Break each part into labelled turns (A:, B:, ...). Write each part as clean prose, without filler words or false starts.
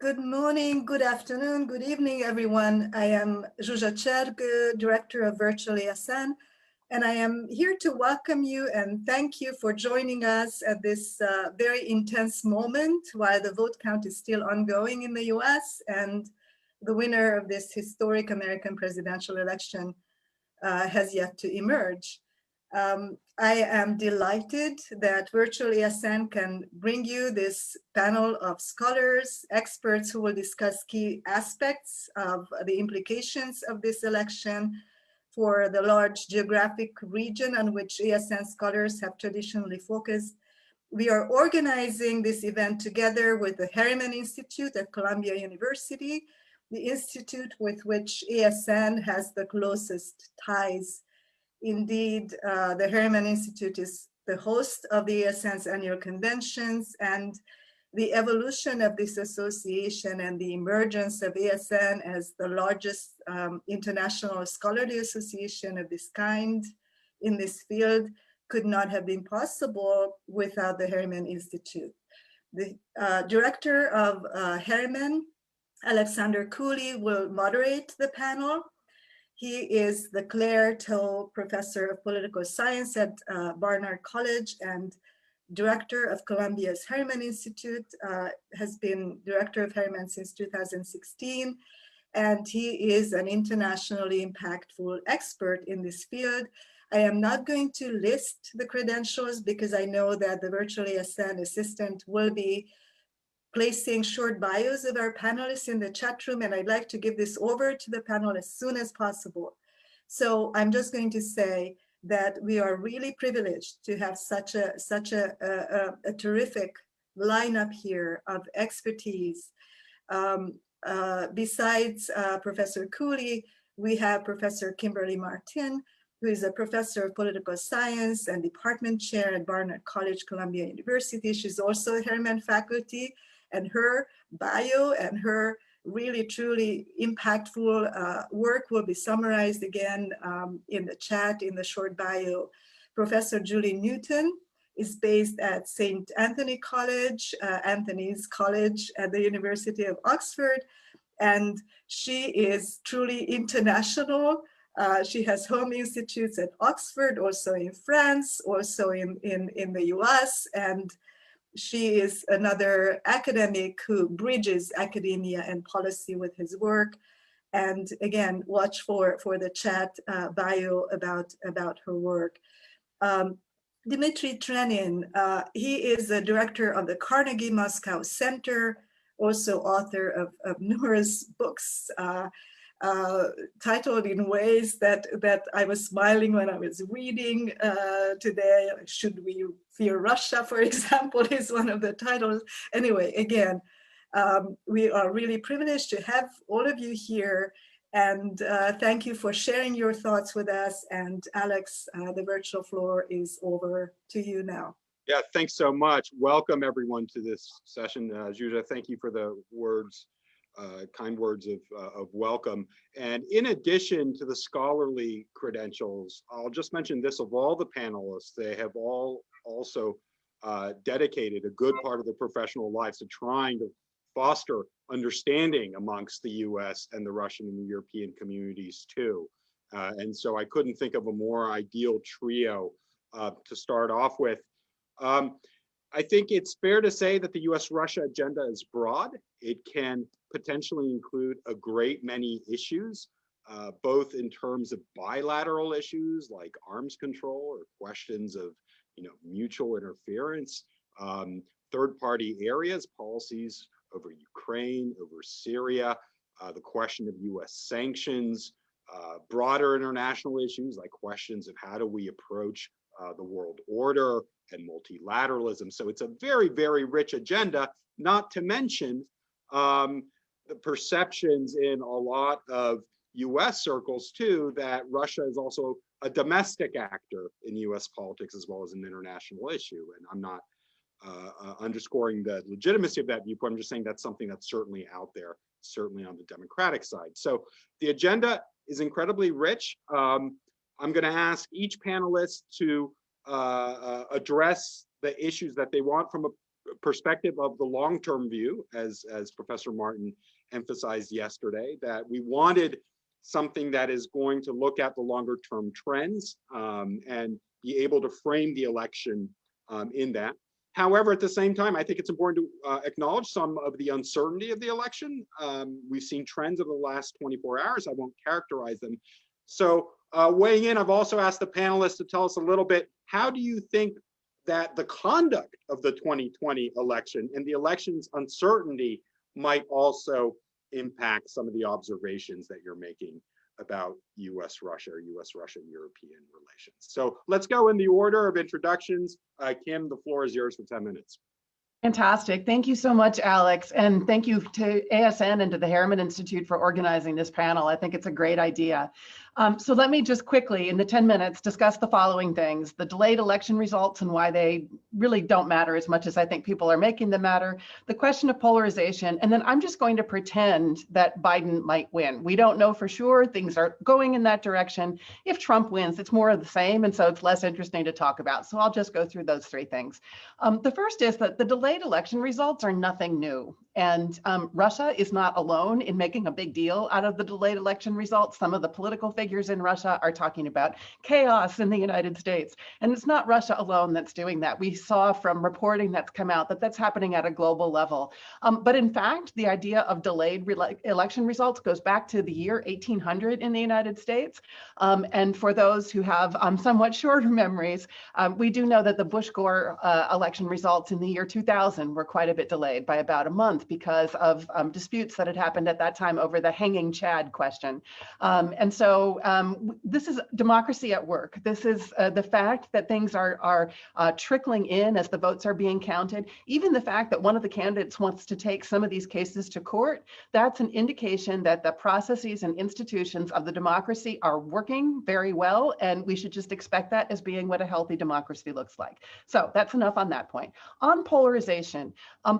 A: Good morning, good afternoon, good evening, everyone. I am Zsuzsa Csergo, Director of Virtual vASN, and I am here to welcome you and thank you for joining us at this very intense moment while the vote count is still ongoing in the US and the winner of this historic American presidential election has yet to emerge. I am delighted that Virtual vASN can bring you this panel of scholars, experts who will discuss key aspects of the implications of this election for the large geographic region on which vASN scholars have traditionally focused. We are organizing this event together with the Harriman Institute at Columbia University, the institute with which vASN has the closest ties. Indeed, the Harriman Institute is the host of the vASN's annual conventions, and the evolution of this association and the emergence of vASN as the largest international scholarly association of this kind in this field could not have been possible without the Harriman Institute. The director of Harriman, Alexander Cooley, will moderate the panel. He is the Claire Tow Professor of Political Science at Barnard College and director of Columbia's Harriman Institute, has been director of Harriman since 2016, and he is an internationally impactful expert in this field. I am not going to list the credentials because I know that the Virtual vASN assistant will be placing short bios of our panelists in the chat room, and I'd like to give this over to the panel as soon as possible. So I'm just going to say that we are really privileged to have such a terrific lineup here of expertise. Besides Professor Cooley, we have Professor Kimberly Marten, who is a professor of political science and department chair at Barnard College, Columbia University. She's also a Harriman faculty, and her bio and her really truly impactful work will be summarized again in the chat in the short bio. Professor Julie Newton is based at St. Anthony College, Anthony's College at the University of Oxford, and she is truly international. She has home institutes at Oxford, also in France, also in the US, and she is another academic who bridges academia and policy with his work. And again, watch for the chat bio about her work. Dmitri Trenin, he is the director of the Carnegie Moscow Center, also author of numerous books titled in ways that I was smiling when I was reading today. Should we fear Russia, for example, is one of the titles. Anyway, again, we are really privileged to have all of you here, and thank you for sharing your thoughts with us. And Alex, the virtual floor is over to you now.
B: Yeah, thanks so much. Welcome everyone to this session. Zsuzsa, thank you for the words, kind words of welcome. And in addition to the scholarly credentials, I'll just mention this: of all the panelists, they have all also dedicated a good part of their professional lives to trying to foster understanding amongst the US and the Russian and the European communities too. And so I couldn't think of a more ideal trio to start off with. I think it's fair to say that the US-Russia agenda is broad. It can potentially include a great many issues, both in terms of bilateral issues like arms control or questions of mutual interference, third-party areas, policies over Ukraine, over Syria, the question of US sanctions, broader international issues like questions of how do we approach the world order and multilateralism. So it's a very, very rich agenda, not to mention the perceptions in a lot of US circles too, that Russia is also a domestic actor in US politics as well as an international issue. And I'm not underscoring the legitimacy of that viewpoint. I'm just saying that's something that's certainly out there, certainly on the Democratic side. So the agenda is incredibly rich. I'm going to ask each panelist to address the issues that they want from perspective of the long-term view, as Professor Marten emphasized yesterday, that we wanted something that is going to look at the longer-term trends and be able to frame the election in that. However, at the same time, I think it's important to acknowledge some of the uncertainty of the election. We've seen trends over the last 24 hours. I won't characterize them. So weighing in, I've also asked the panelists to tell us a little bit, how do you think that the conduct of the 2020 election and the election's uncertainty might also impact some of the observations that you're making about U.S.-Russia or U.S. Russian-European relations? So let's go in the order of introductions. Kim, the floor is yours for 10 minutes.
C: Fantastic. Thank you so much, Alex. And thank you to ASN and to the Harriman Institute for organizing this panel. I think it's a great idea. So let me just quickly, in the 10 minutes, discuss the following things: the delayed election results and why they really don't matter as much as I think people are making them matter, the question of polarization, and then I'm just going to pretend that Biden might win. We don't know for sure. Things are going in that direction. If Trump wins, it's more of the same, and so it's less interesting to talk about. So I'll just go through those three things. The first is that the delayed election results are nothing new. And Russia is not alone in making a big deal out of the delayed election results. Some of the political figures in Russia are talking about chaos in the United States. And it's not Russia alone that's doing that. We saw from reporting that's come out that that's happening at a global level. But in fact, the idea of delayed election results goes back to the year 1800 in the United States. And for those who have somewhat shorter memories, we do know that the Bush-Gore election results in the year 2000 were quite a bit delayed by about a month because of disputes that had happened at that time over the hanging Chad question. And so this is democracy at work. This is the fact that things are trickling in as the votes are being counted. Even the fact that one of the candidates wants to take some of these cases to court, that's an indication that the processes and institutions of the democracy are working very well, and we should just expect that as being what a healthy democracy looks like. So that's enough on that point. On polarization,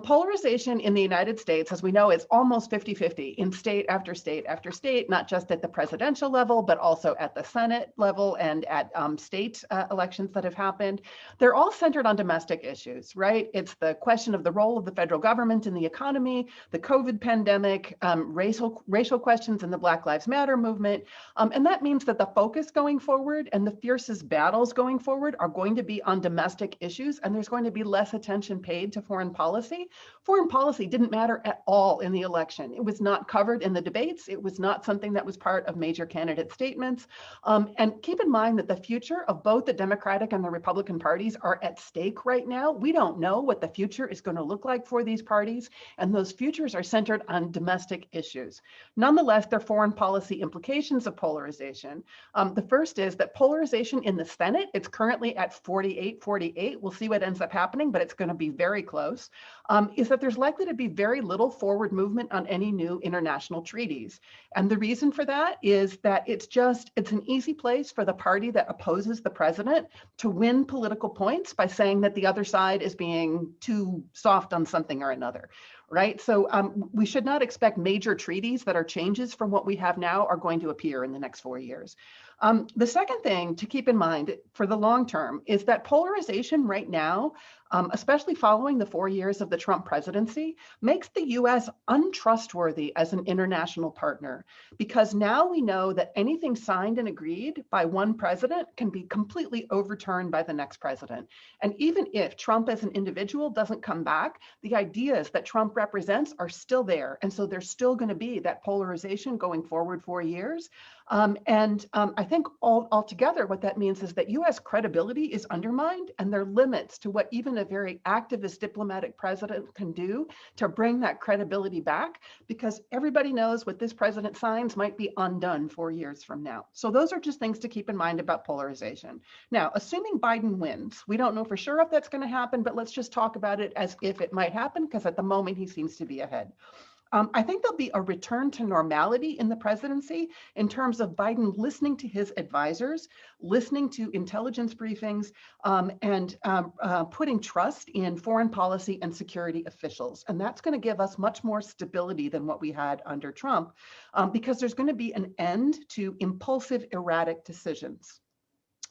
C: polarization in the United States, as we know, is almost 50-50 in state after state after state, not just at the presidential level, but also at the Senate level and at state elections that have happened. They're all centered on domestic issues, right? It's the question of the role of the federal government in the economy, the COVID pandemic, racial questions in the Black Lives Matter movement. And that means that the focus going forward and the fiercest battles going forward are going to be on domestic issues, and there's going to be less attention paid to foreign policy. Foreign policy didn't matter at all in the election. It was not covered in the debates. It was not something that was part of major candidate statements. And keep in mind that the future of both the Democratic and the Republican parties are at stake right now. We don't know what the future is going to look like for these parties, and those futures are centered on domestic issues. Nonetheless, there are foreign policy implications of polarization. The first is that polarization in the Senate, it's currently at 48-48. We'll see what ends up happening, but it's going to be very close, is that there's likely to be very little forward movement on any new international treaties. And the reason for that is that it's an easy place for the party that opposes the president to win political points by saying that the other side is being too soft on something or another, right? So we should not expect major treaties that are changes from what we have now are going to appear in the next 4 years. The second thing to keep in mind for the long term is that polarization right now, especially following the 4 years of the Trump presidency, makes the US untrustworthy as an international partner, because now we know that anything signed and agreed by one president can be completely overturned by the next president. And even if Trump as an individual doesn't come back, the ideas that Trump represents are still there. And so there's still going to be that polarization going forward 4 years. I think altogether what that means is that US credibility is undermined, and there are limits to what even a very activist diplomatic president can do to bring that credibility back, because everybody knows what this president signs might be undone 4 years from now. So those are just things to keep in mind about polarization. Now, assuming Biden wins, we don't know for sure if that's going to happen, but let's just talk about it as if it might happen, because at the moment he seems to be ahead. I think there'll be a return to normality in the presidency in terms of Biden listening to his advisors, listening to intelligence briefings, and putting trust in foreign policy and security officials. And that's going to give us much more stability than what we had under Trump, because there's going to be an end to impulsive, erratic decisions.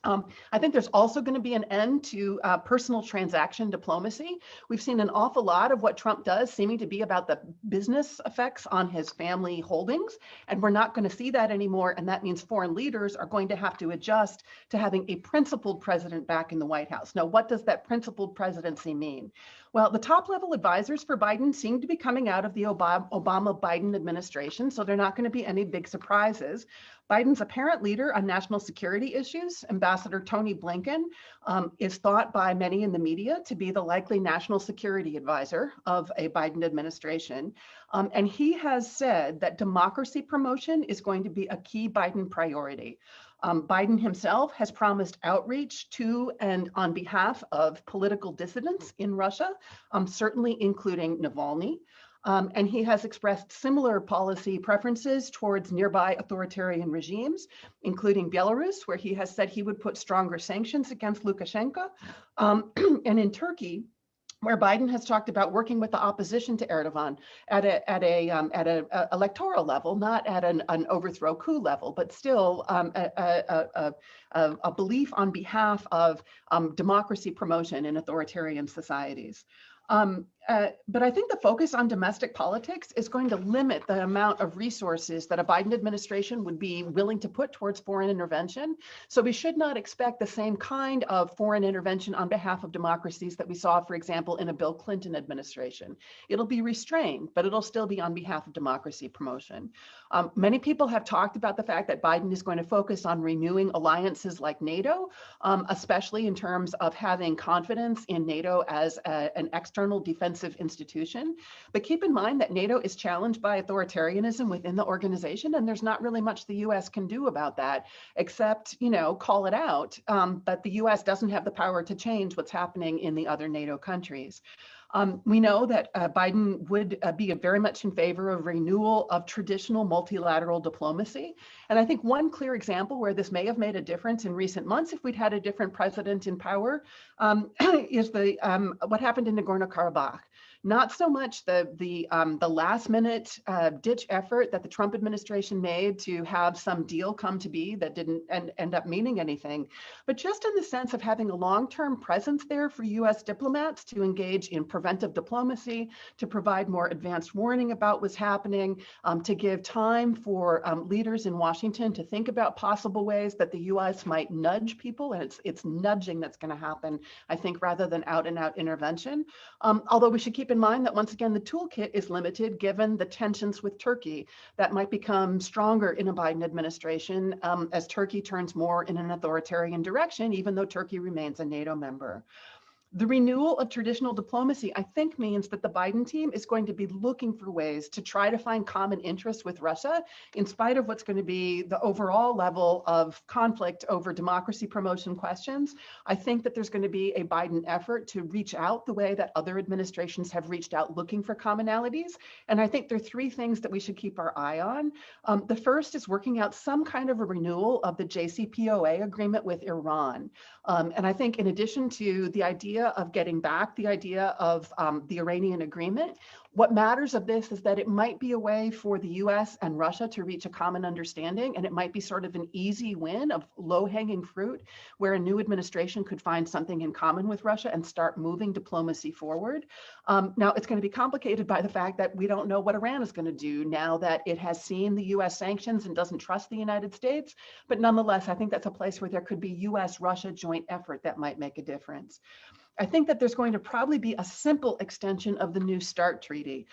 C: I think there's also going to be an end to personal transaction diplomacy. We've seen an awful lot of what Trump does seeming to be about the business effects on his family holdings, and we're not going to see that anymore. And that means foreign leaders are going to have to adjust to having a principled president back in the White House. Now, what does that principled presidency mean? Well, the top level advisors for Biden seem to be coming out of the Obama-Biden administration, so they're not going to be any big surprises. Biden's apparent leader on national security issues, Ambassador Tony Blinken, is thought by many in the media to be the likely national security advisor of a Biden administration. And he has said that democracy promotion is going to be a key Biden priority. Biden himself has promised outreach to and on behalf of political dissidents in Russia, certainly including Navalny. And he has expressed similar policy preferences towards nearby authoritarian regimes, including Belarus, where he has said he would put stronger sanctions against Lukashenko, and in Turkey, where Biden has talked about working with the opposition to Erdogan at a electoral level, not at an overthrow coup level, but still a belief on behalf of democracy promotion in authoritarian societies. But I think the focus on domestic politics is going to limit the amount of resources that a Biden administration would be willing to put towards foreign intervention. So we should not expect the same kind of foreign intervention on behalf of democracies that we saw, for example, in a Bill Clinton administration. It'll be restrained, but it'll still be on behalf of democracy promotion. Many people have talked about the fact that Biden is going to focus on renewing alliances like NATO, especially in terms of having confidence in NATO as an external defensive institution. But keep in mind that NATO is challenged by authoritarianism within the organization, and there's not really much the US can do about that, except, call it out. But the US doesn't have the power to change what's happening in the other NATO countries. We know that Biden would be very much in favor of renewal of traditional multilateral diplomacy. And I think one clear example where this may have made a difference in recent months, if we'd had a different president in power, is what happened in Nagorno-Karabakh. Not so much the last minute ditch effort that the Trump administration made to have some deal come to be that didn't end up meaning anything, but just in the sense of having a long-term presence there for US diplomats to engage in preventive diplomacy, to provide more advanced warning about what's happening, to give time for leaders in Washington to think about possible ways that the US might nudge people, and it's nudging that's going to happen, I think, rather than out and out intervention. Although we should keep in mind that once again, the toolkit is limited given the tensions with Turkey that might become stronger in a Biden administration as Turkey turns more in an authoritarian direction, even though Turkey remains a NATO member. The renewal of traditional diplomacy, I think, means that the Biden team is going to be looking for ways to try to find common interests with Russia, in spite of what's going to be the overall level of conflict over democracy promotion questions. I think that there's going to be a Biden effort to reach out the way that other administrations have reached out looking for commonalities. And I think there are three things that we should keep our eye on. The first is working out some kind of a renewal of the JCPOA agreement with Iran. And I think in addition to the idea of getting back the idea of the Iranian agreement, what matters of this is that it might be a way for the US and Russia to reach a common understanding, and it might be sort of an easy win of low-hanging fruit where a new administration could find something in common with Russia and start moving diplomacy forward. Now, it's going to be complicated by the fact that we don't know what Iran is going to do now that it has seen the US sanctions and doesn't trust the United States. But nonetheless, I think that's a place where there could be US-Russia joint effort that might make a difference. I think that there's going to probably be a simple extension of the New START treaty.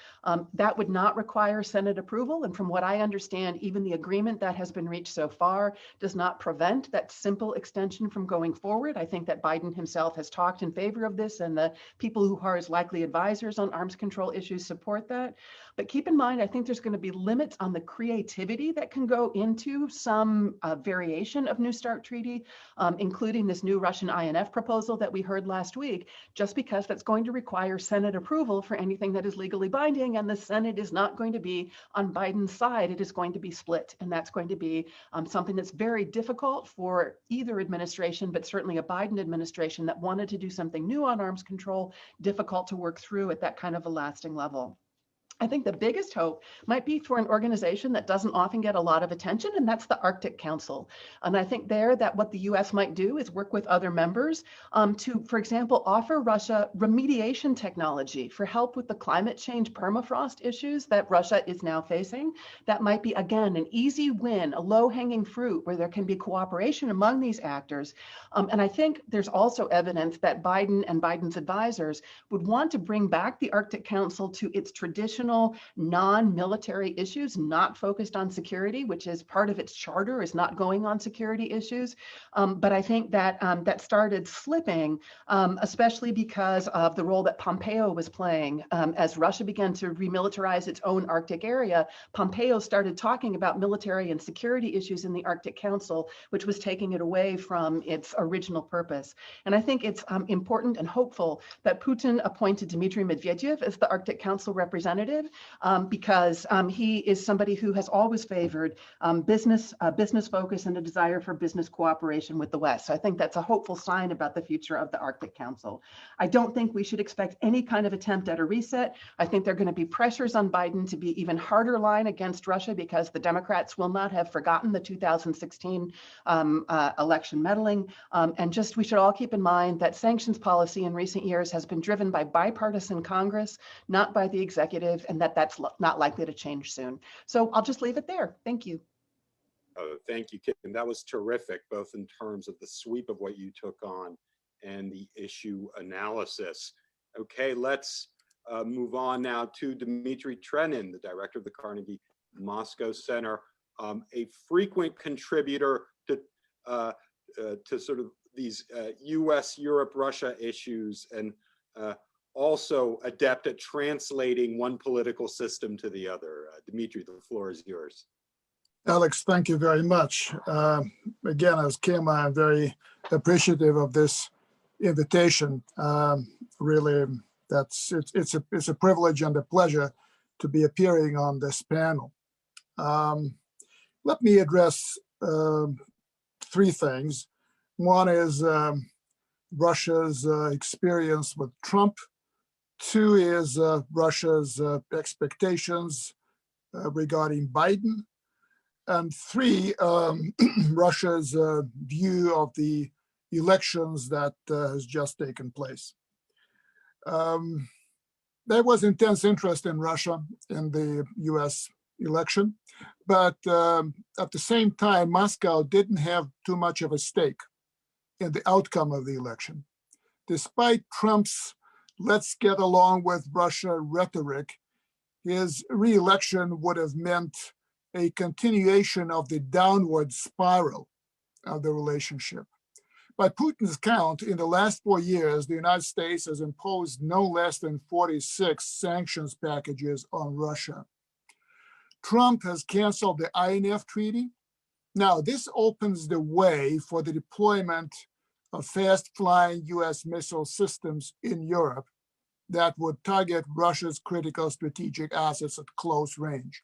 C: That would not require Senate approval. And from what I understand, even the agreement that has been reached so far does not prevent that simple extension from going forward. I think that Biden himself has talked in favor of this, and the people who are his likely advisors on arms control issues support that. But keep in mind, I think there's going to be limits on the creativity that can go into some variation of New START treaty, including this new Russian INF proposal that we heard last week, just because that's going to require Senate approval for anything that is legally binding, and the Senate is not going to be on Biden's side. It is going to be split, and that's going to be something that's very difficult for either administration, but certainly a Biden administration that wanted to do something new on arms control, difficult to work through at that kind of a lasting level. I think the biggest hope might be for an organization that doesn't often get a lot of attention, and that's the Arctic Council. And I think there that what the US might do is work with other members to, for example, offer Russia remediation technology for help with the climate change permafrost issues that Russia is now facing. That might be, again, an easy win, a low-hanging fruit where there can be cooperation among these actors. And I think there's also evidence that Biden and Biden's advisors would want to bring back the Arctic Council to its traditional non-military issues, not focused on security, which is part of its charter, is not going on security issues. But I think that that started slipping, especially because of the role that Pompeo was playing. As Russia began to remilitarize its own Arctic area, Pompeo started talking about military and security issues in the Arctic Council, which was taking it away from its original purpose. And I think it's important and hopeful that Putin appointed Dmitry Medvedev as the Arctic Council representative, because he is somebody who has always favored business focus and a desire for business cooperation with the West. So I think that's a hopeful sign about the future of the Arctic Council. I don't think we should expect any kind of attempt at a reset. I think there are going to be pressures on Biden to be even harder line against Russia, because the Democrats will not have forgotten the 2016 election meddling. And just we should all keep in mind that sanctions policy in recent years has been driven by bipartisan Congress, not by the executive, and that's not likely to change soon. So I'll just leave it there. Thank you.
B: Oh, thank you, Kim. That was terrific, both in terms of the sweep of what you took on and the issue analysis. Okay, let's move on now to Dmitri Trenin, the director of the Carnegie Moscow Center, a frequent contributor to sort of these U.S., Europe, Russia issues, and also adept at translating one political system to the other. Dmitri, the floor is yours.
D: Alex, thank you very much. Again, as Kim, I'm very appreciative of this invitation. Really, it's a privilege and a pleasure to be appearing on this panel. Let me address three things. One is Russia's experience with Trump. Two is Russia's expectations regarding Biden. And three, Russia's view of the elections that has just taken place. There was intense interest in Russia in the US election, but at the same time, Moscow didn't have too much of a stake in the outcome of the election. Despite Trump's "let's get along with Russia" rhetoric, his re-election would have meant a continuation of the downward spiral of the relationship. By Putin's count, in the last 4 years, the United States has imposed no less than 46 sanctions packages on Russia. Trump has canceled the INF treaty. Now, this opens the way for the deployment of fast-flying US missile systems in Europe that would target Russia's critical strategic assets at close range.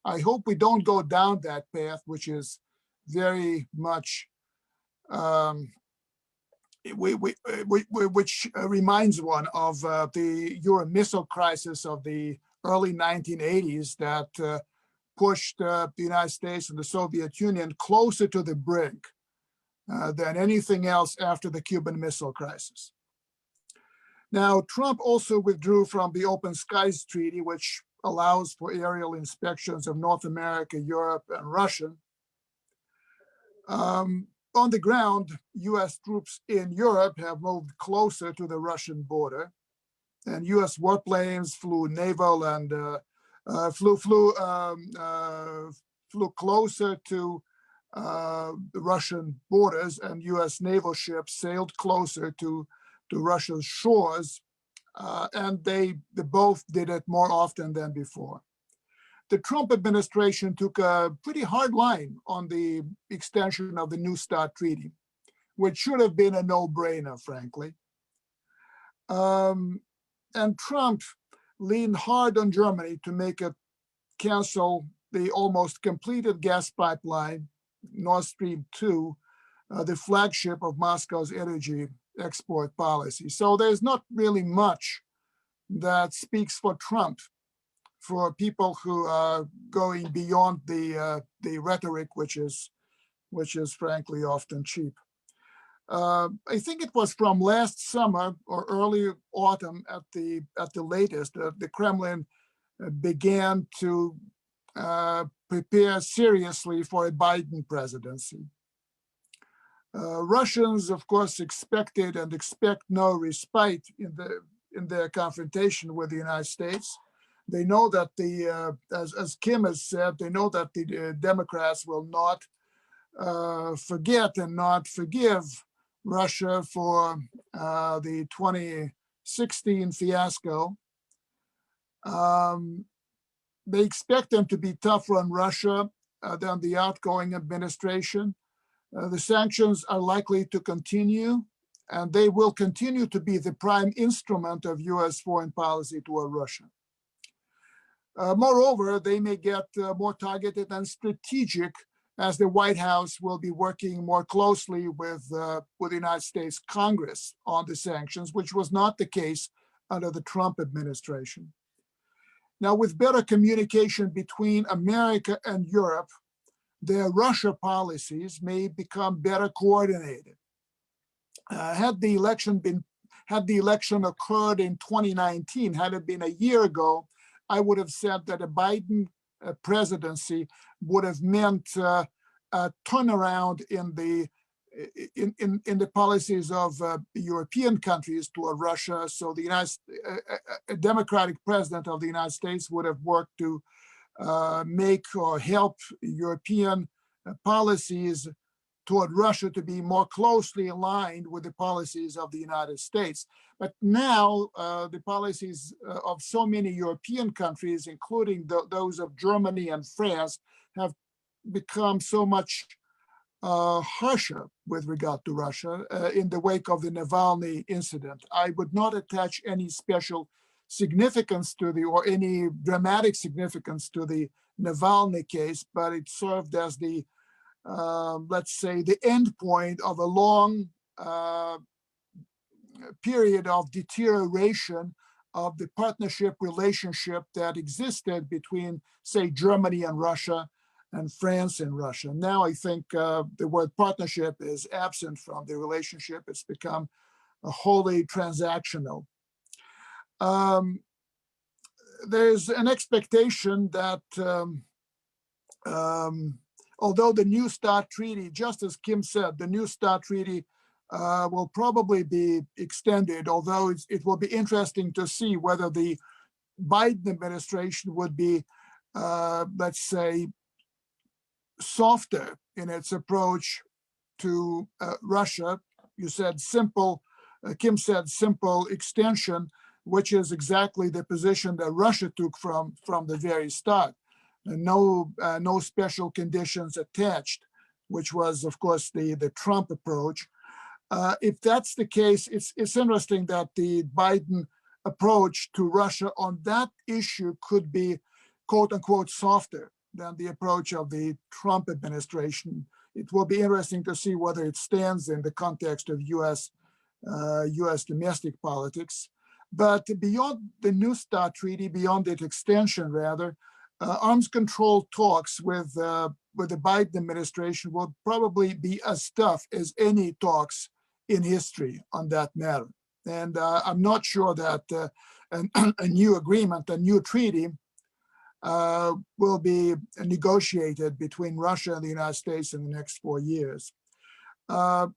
D: I hope we don't go down that path, which is very much, which reminds one of the Euro missile crisis of the early 1980s that pushed the United States and the Soviet Union closer to the brink than anything else after the Cuban Missile Crisis. Now, Trump also withdrew from the Open Skies Treaty, which allows for aerial inspections of North America, Europe, and Russia. On the ground, US troops in Europe have moved closer to the Russian border, and US warplanes flew naval and flew closer to the Russian borders, and US naval ships sailed closer to Russia's shores, and they both did it more often than before. The Trump administration took a pretty hard line on the extension of the New START treaty, which should have been a no-brainer, frankly. And Trump leaned hard on Germany to make it cancel the almost completed gas pipeline, Nord Stream 2, the flagship of Moscow's energy export policy. So there's not really much that speaks for Trump for people who are going beyond the rhetoric, which is frankly often cheap. I think it was from last summer or early autumn at the latest, the Kremlin began to prepare seriously for a Biden presidency. Russians, of course, expected and expect no respite in their confrontation with the United States. They know that as Kim has said, they know that the Democrats will not forget and not forgive Russia for the 2016 fiasco. They expect them to be tougher on Russia than the outgoing administration. The sanctions are likely to continue, and they will continue to be the prime instrument of U.S. foreign policy toward Russia. Moreover, they may get more targeted and strategic as the White House will be working more closely with the United States Congress on the sanctions, which was not the case under the Trump administration. Now, with better communication between America and Europe, their Russia policies may become better coordinated. Had the election occurred in 2019, had it been a year ago, I would have said that a Biden presidency would have meant a turnaround in the policies of European countries toward Russia. So a Democratic president of the United States would have worked to make or help European policies toward Russia to be more closely aligned with the policies of the United States. But now the policies of so many European countries, including those of Germany and France, have become so much harsher with regard to Russia in the wake of the Navalny incident. I would not attach any special significance to or any dramatic significance to the Navalny case, but it served as the let's say, the end point of a long period of deterioration of the partnership relationship that existed between, say, Germany and Russia and France and Russia. Now I think the word partnership is absent from the relationship. It's become wholly transactional. There's an expectation that although the New START treaty, just as Kim said, the New START treaty will probably be extended, although it will be interesting to see whether the Biden administration would be, let's say, softer in its approach to Russia. You said simple, Kim said simple extension, which is exactly the position that Russia took from the very start. No special conditions attached, which was, of course, the Trump approach. If that's the case, it's interesting that the Biden approach to Russia on that issue could be, quote unquote, softer than the approach of the Trump administration. It will be interesting to see whether it stands in the context of U.S. domestic politics. But beyond the New START treaty, beyond its extension, rather, arms control talks with the Biden administration will probably be as tough as any talks in history on that matter. And I'm not sure that a new agreement, a new treaty will be negotiated between Russia and the United States in the next 4 years. There are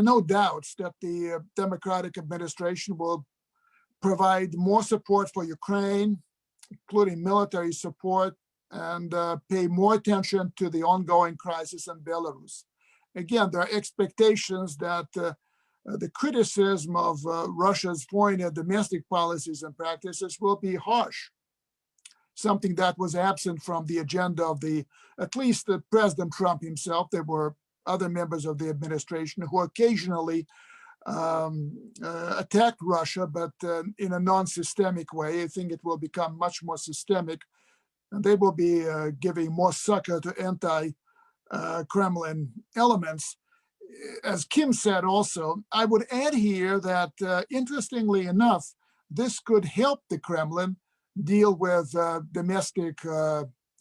D: no doubts that the Democratic administration will provide more support for Ukraine, including military support, and pay more attention to the ongoing crisis in Belarus. Again, there are expectations that the criticism of Russia's foreign and domestic policies and practices will be harsh, something that was absent from the agenda of at least President Trump himself. There were other members of the administration who occasionally attacked Russia, but in a non-systemic way. I think it will become much more systemic, and they will be giving more succor to anti-Kremlin elements. As Kim said also, I would add here that interestingly enough, this could help the Kremlin deal with domestic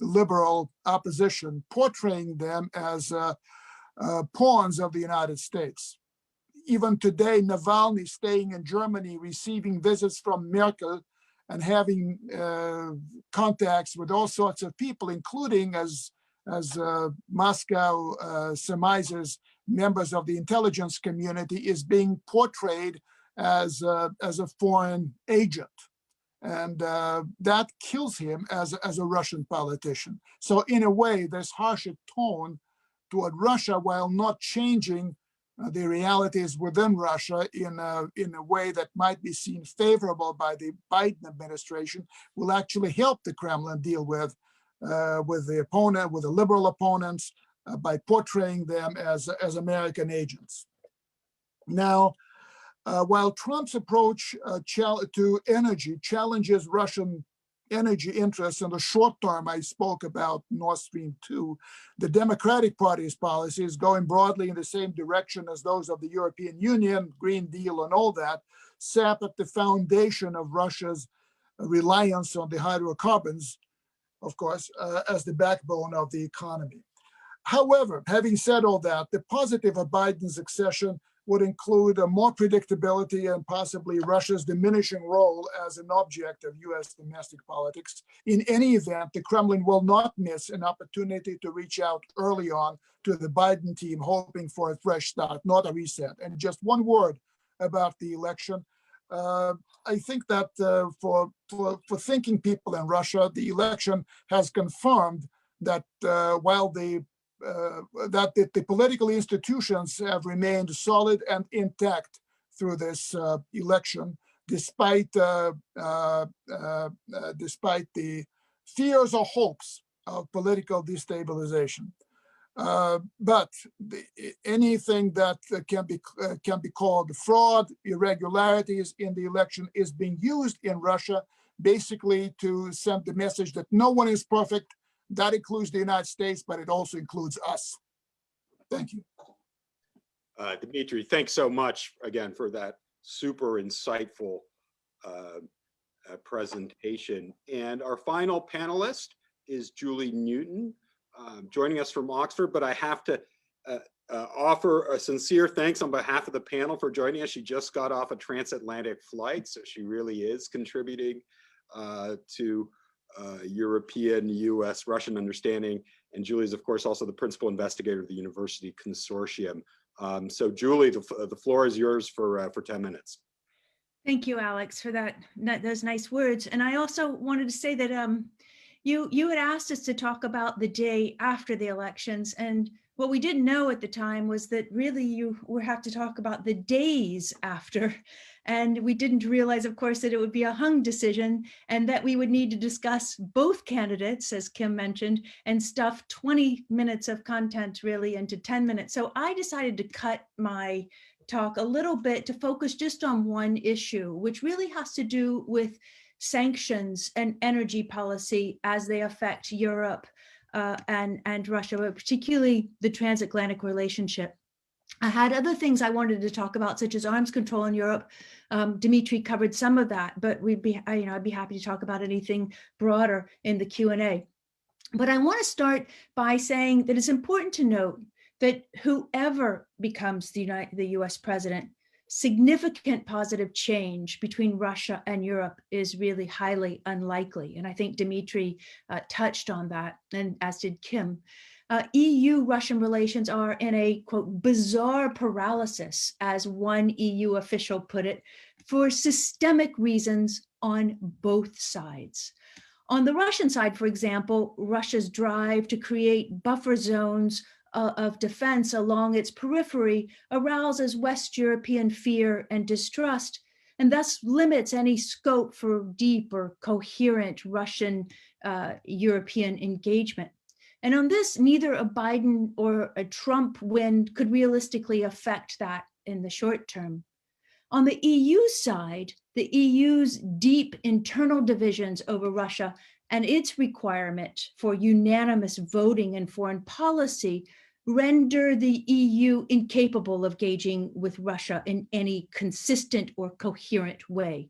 D: liberal opposition, portraying them as pawns of the United States. Even today, Navalny staying in Germany, receiving visits from Merkel and having contacts with all sorts of people, including, as Moscow surmises, members of the intelligence community, is being portrayed as a foreign agent. And that kills him as a Russian politician. So in a way, this harsher tone toward Russia, while not changing the realities within Russia in a way that might be seen favorable by the Biden administration, will actually help the Kremlin deal with the opponent, with the liberal opponents, by portraying them as American agents. Now, while Trump's approach to energy challenges Russian energy interests in the short term, I spoke about Nord Stream 2, the Democratic Party's policy is going broadly in the same direction as those of the European Union, Green Deal and all that, sap at the foundation of Russia's reliance on the hydrocarbons, of course, as the backbone of the economy. However, having said all that, the positive of Biden's accession would include more predictability and possibly Russia's diminishing role as an object of U.S. domestic politics. In any event, the Kremlin will not miss an opportunity to reach out early on to the Biden team, hoping for a fresh start, not a reset. And just one word about the election. I think that for thinking people in Russia, the election has confirmed that while the political institutions have remained solid and intact through this election, despite the fears or hopes of political destabilization. But anything that can be called fraud, irregularities in the election is being used in Russia, basically to send the message that no one is perfect. That includes the United States, but it also includes us. Thank you.
B: Dmitri, thanks so much again for that super insightful presentation. And our final panelist is Julie Newton, joining us from Oxford, but I have to offer a sincere thanks on behalf of the panel for joining us. She just got off a transatlantic flight, so she really is contributing to European, U.S. Russian understanding. And Julie is, of course, also the principal investigator of the University Consortium. So Julie, the floor is yours for 10 minutes.
E: Thank you, Alex, for those nice words. And I also wanted to say that you had asked us to talk about the day after the elections. And what we didn't know at the time was that really you would have to talk about the days after. And we didn't realize, of course, that it would be a hung decision and that we would need to discuss both candidates, as Kim mentioned, and stuff 20 minutes of content really into 10 minutes. So I decided to cut my talk a little bit to focus just on one issue, which really has to do with sanctions and energy policy as they affect Europe and Russia, but particularly the transatlantic relationship. I had other things I wanted to talk about, such as arms control in Europe. Dmitri covered some of that, but I'd be happy to talk about anything broader in the Q&A. But I want to start by saying that it's important to note that whoever becomes the U.S. president, significant positive change between Russia and Europe is really highly unlikely. And I think Dmitri touched on that, and as did Kim. EU-Russian relations are in a, quote, bizarre paralysis, as one EU official put it, for systemic reasons on both sides. On the Russian side, for example, Russia's drive to create buffer zones of defense along its periphery arouses West European fear and distrust, and thus limits any scope for deep or coherent Russian-European engagement. And on this, neither a Biden or a Trump win could realistically affect that in the short term. On the EU side, the EU's deep internal divisions over Russia and its requirement for unanimous voting in foreign policy render the EU incapable of engaging with Russia in any consistent or coherent way.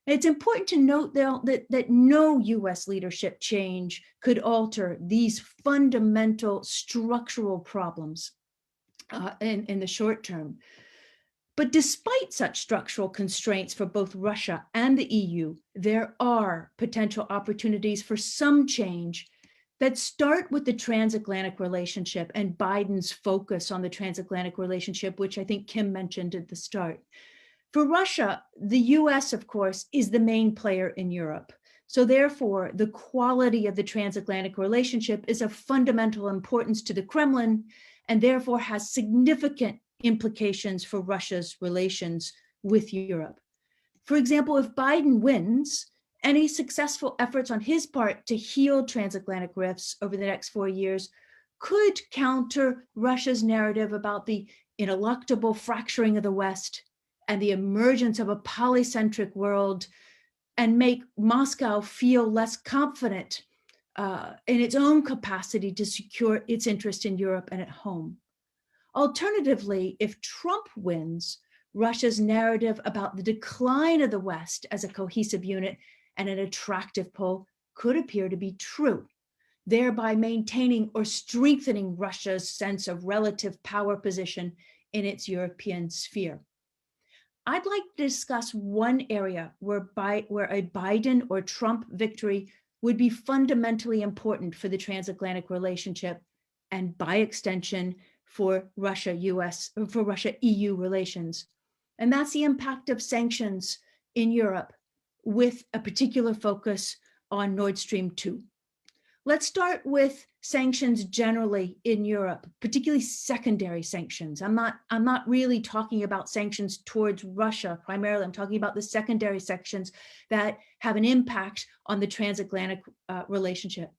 E: It's important to note though that no US leadership change could alter these fundamental structural problems in the short term. But despite such structural constraints for both Russia and the EU, there are potential opportunities for some change that start with the transatlantic relationship and Biden's focus on the transatlantic relationship, which I think Kim mentioned at the start. For Russia, the US, of course, is the main player in Europe. So therefore, the quality of the transatlantic relationship is of fundamental importance to the Kremlin and therefore has significant implications for Russia's relations with Europe. For example, if Biden wins, any successful efforts on his part to heal transatlantic rifts over the next 4 years could counter Russia's narrative about the ineluctable fracturing of the West and the emergence of a polycentric world, and make Moscow feel less confident in its own capacity to secure its interest in Europe and at home. Alternatively, if Trump wins, Russia's narrative about the decline of the West as a cohesive unit and an attractive pole could appear to be true, thereby maintaining or strengthening Russia's sense of relative power position in its European sphere. I'd like to discuss one area where a Biden or Trump victory would be fundamentally important for the transatlantic relationship and by extension for Russia-EU relations. And that's the impact of sanctions in Europe with a particular focus on Nord Stream 2. Let's start with sanctions generally in Europe, particularly secondary sanctions. I'm not really talking about sanctions towards Russia primarily. I'm talking about the secondary sanctions that have an impact on the transatlantic relationship.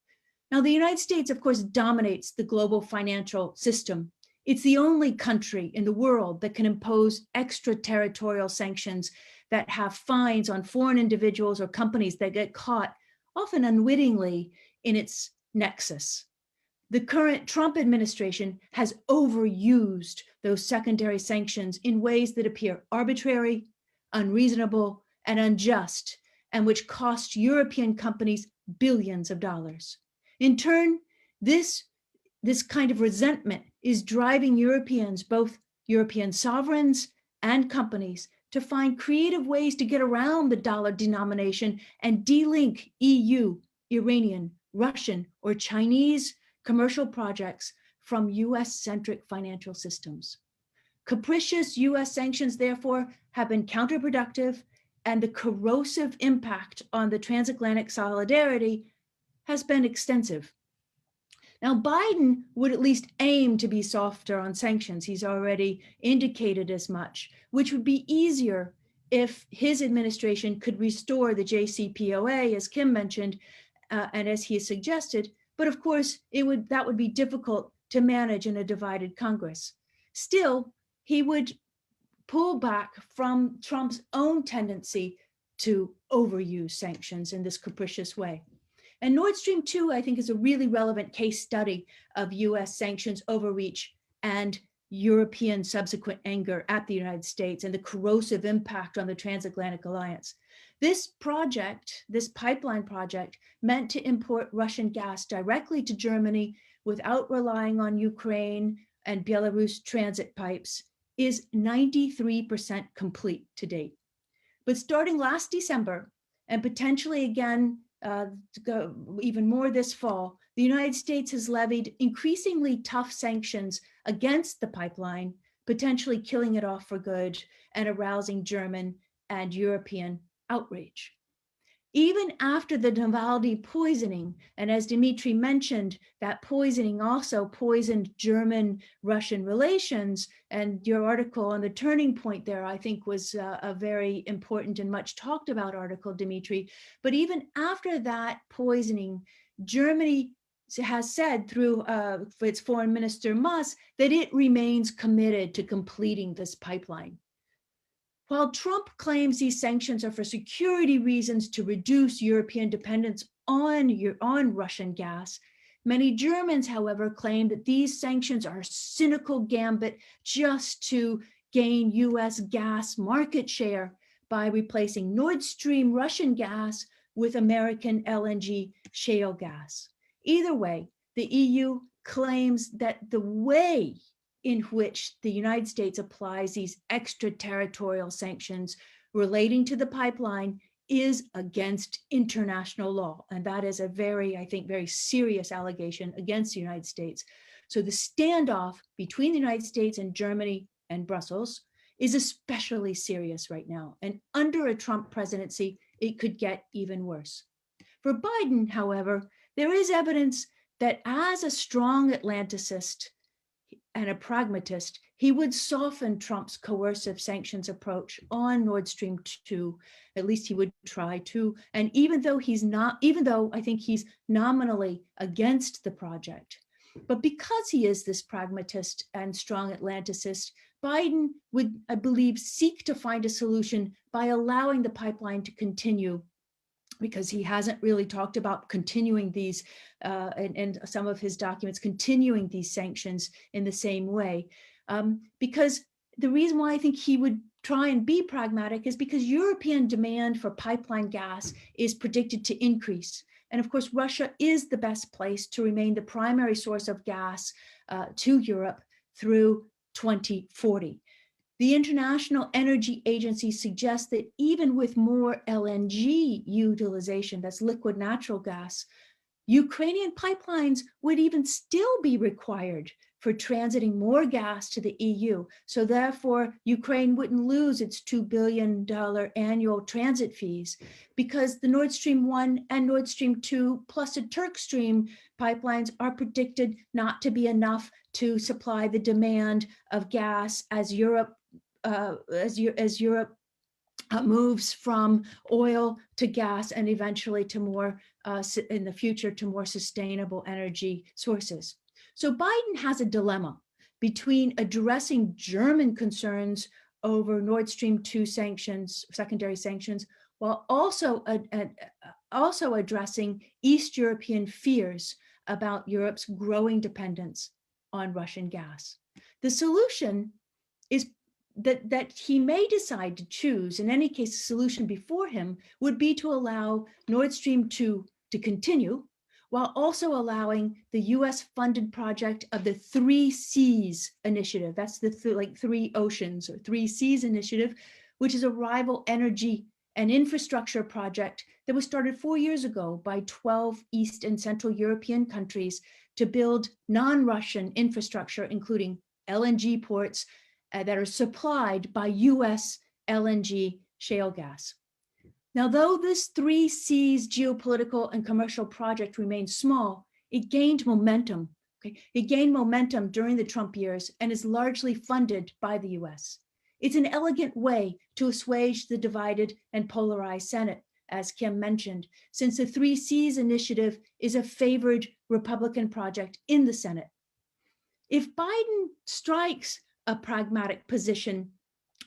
E: Now, the United States, of course, dominates the global financial system. It's the only country in the world that can impose extraterritorial sanctions that have fines on foreign individuals or companies that get caught, often unwittingly, in its nexus. The current Trump administration has overused those secondary sanctions in ways that appear arbitrary, unreasonable, and unjust, and which cost European companies billions of dollars. In turn, this kind of resentment is driving Europeans, both European sovereigns and companies, to find creative ways to get around the dollar denomination and delink EU, Iranian, Russian, or Chinese commercial projects from US-centric financial systems. Capricious US sanctions, therefore, have been counterproductive, and the corrosive impact on the transatlantic solidarity has been extensive. Now, Biden would at least aim to be softer on sanctions. He's already indicated as much, which would be easier if his administration could restore the JCPOA, as Kim mentioned, and as he has suggested. But of course, that would be difficult to manage in a divided Congress. Still, he would pull back from Trump's own tendency to overuse sanctions in this capricious way. And Nord Stream 2, I think, is a really relevant case study of US sanctions overreach and European subsequent anger at the United States and the corrosive impact on the transatlantic alliance. This project, this pipeline project, meant to import Russian gas directly to Germany without relying on Ukraine and Belarus transit pipes, is 93% complete to date. But starting last December, and potentially again even more this fall, the United States has levied increasingly tough sanctions against the pipeline, potentially killing it off for good and arousing German and European outrage. Even after the Navalny poisoning, and as Dmitri mentioned, that poisoning also poisoned German-Russian relations, and your article on the turning point there, I think, was a very important and much talked about article, Dmitri. But even after that poisoning, Germany has said through its foreign minister Maas that it remains committed to completing this pipeline. While Trump claims these sanctions are for security reasons to reduce European dependence on Russian gas, many Germans, however, claim that these sanctions are a cynical gambit just to gain US gas market share by replacing Nord Stream Russian gas with American LNG shale gas. Either way, the EU claims that the way in which the United States applies these extraterritorial sanctions relating to the pipeline is against international law. And that is a very, I think, very serious allegation against the United States. So the standoff between the United States and Germany and Brussels is especially serious right now. And under a Trump presidency, it could get even worse. For Biden, however, there is evidence that as a strong Atlanticist and a pragmatist, he would soften Trump's coercive sanctions approach on Nord Stream 2. At least he would try to. And even though I think he's nominally against the project, but because he is this pragmatist and strong Atlanticist, Biden would, I believe, seek to find a solution by allowing the pipeline to continue, because he hasn't really talked about continuing these, and some of his documents continuing these sanctions in the same way. Because the reason why I think he would try and be pragmatic is because European demand for pipeline gas is predicted to increase. And of course, Russia is the best place to remain the primary source of gas to Europe through 2040. The International Energy Agency suggests that even with more LNG utilization, that's liquid natural gas, Ukrainian pipelines would even still be required for transiting more gas to the EU. So therefore, Ukraine wouldn't lose its $2 billion annual transit fees, because the Nord Stream 1 and Nord Stream 2 plus the Turk Stream pipelines are predicted not to be enough to supply the demand of gas as Europe moves from oil to gas and eventually to more, in the future, to more sustainable energy sources. So Biden has a dilemma between addressing German concerns over Nord Stream 2 sanctions, secondary sanctions, while also addressing East European fears about Europe's growing dependence on Russian gas. The solution is that he may decide to choose. In any case, the solution before him would be to allow Nord Stream 2 to continue, while also allowing the US funded project of the 3 Seas initiative. That's the like 3 oceans or 3 Seas initiative, which is a rival energy and infrastructure project that was started 4 years ago by 12 East and Central European countries to build non-Russian infrastructure, including LNG ports that are supplied by US LNG shale gas. Now, though this 3 Seas geopolitical and commercial project remains small, it gained momentum. Okay? It gained momentum during the Trump years and is largely funded by the US. It's an elegant way to assuage the divided and polarized Senate, as Kim mentioned, since the 3 Seas initiative is a favored Republican project in the Senate. If Biden strikes a pragmatic position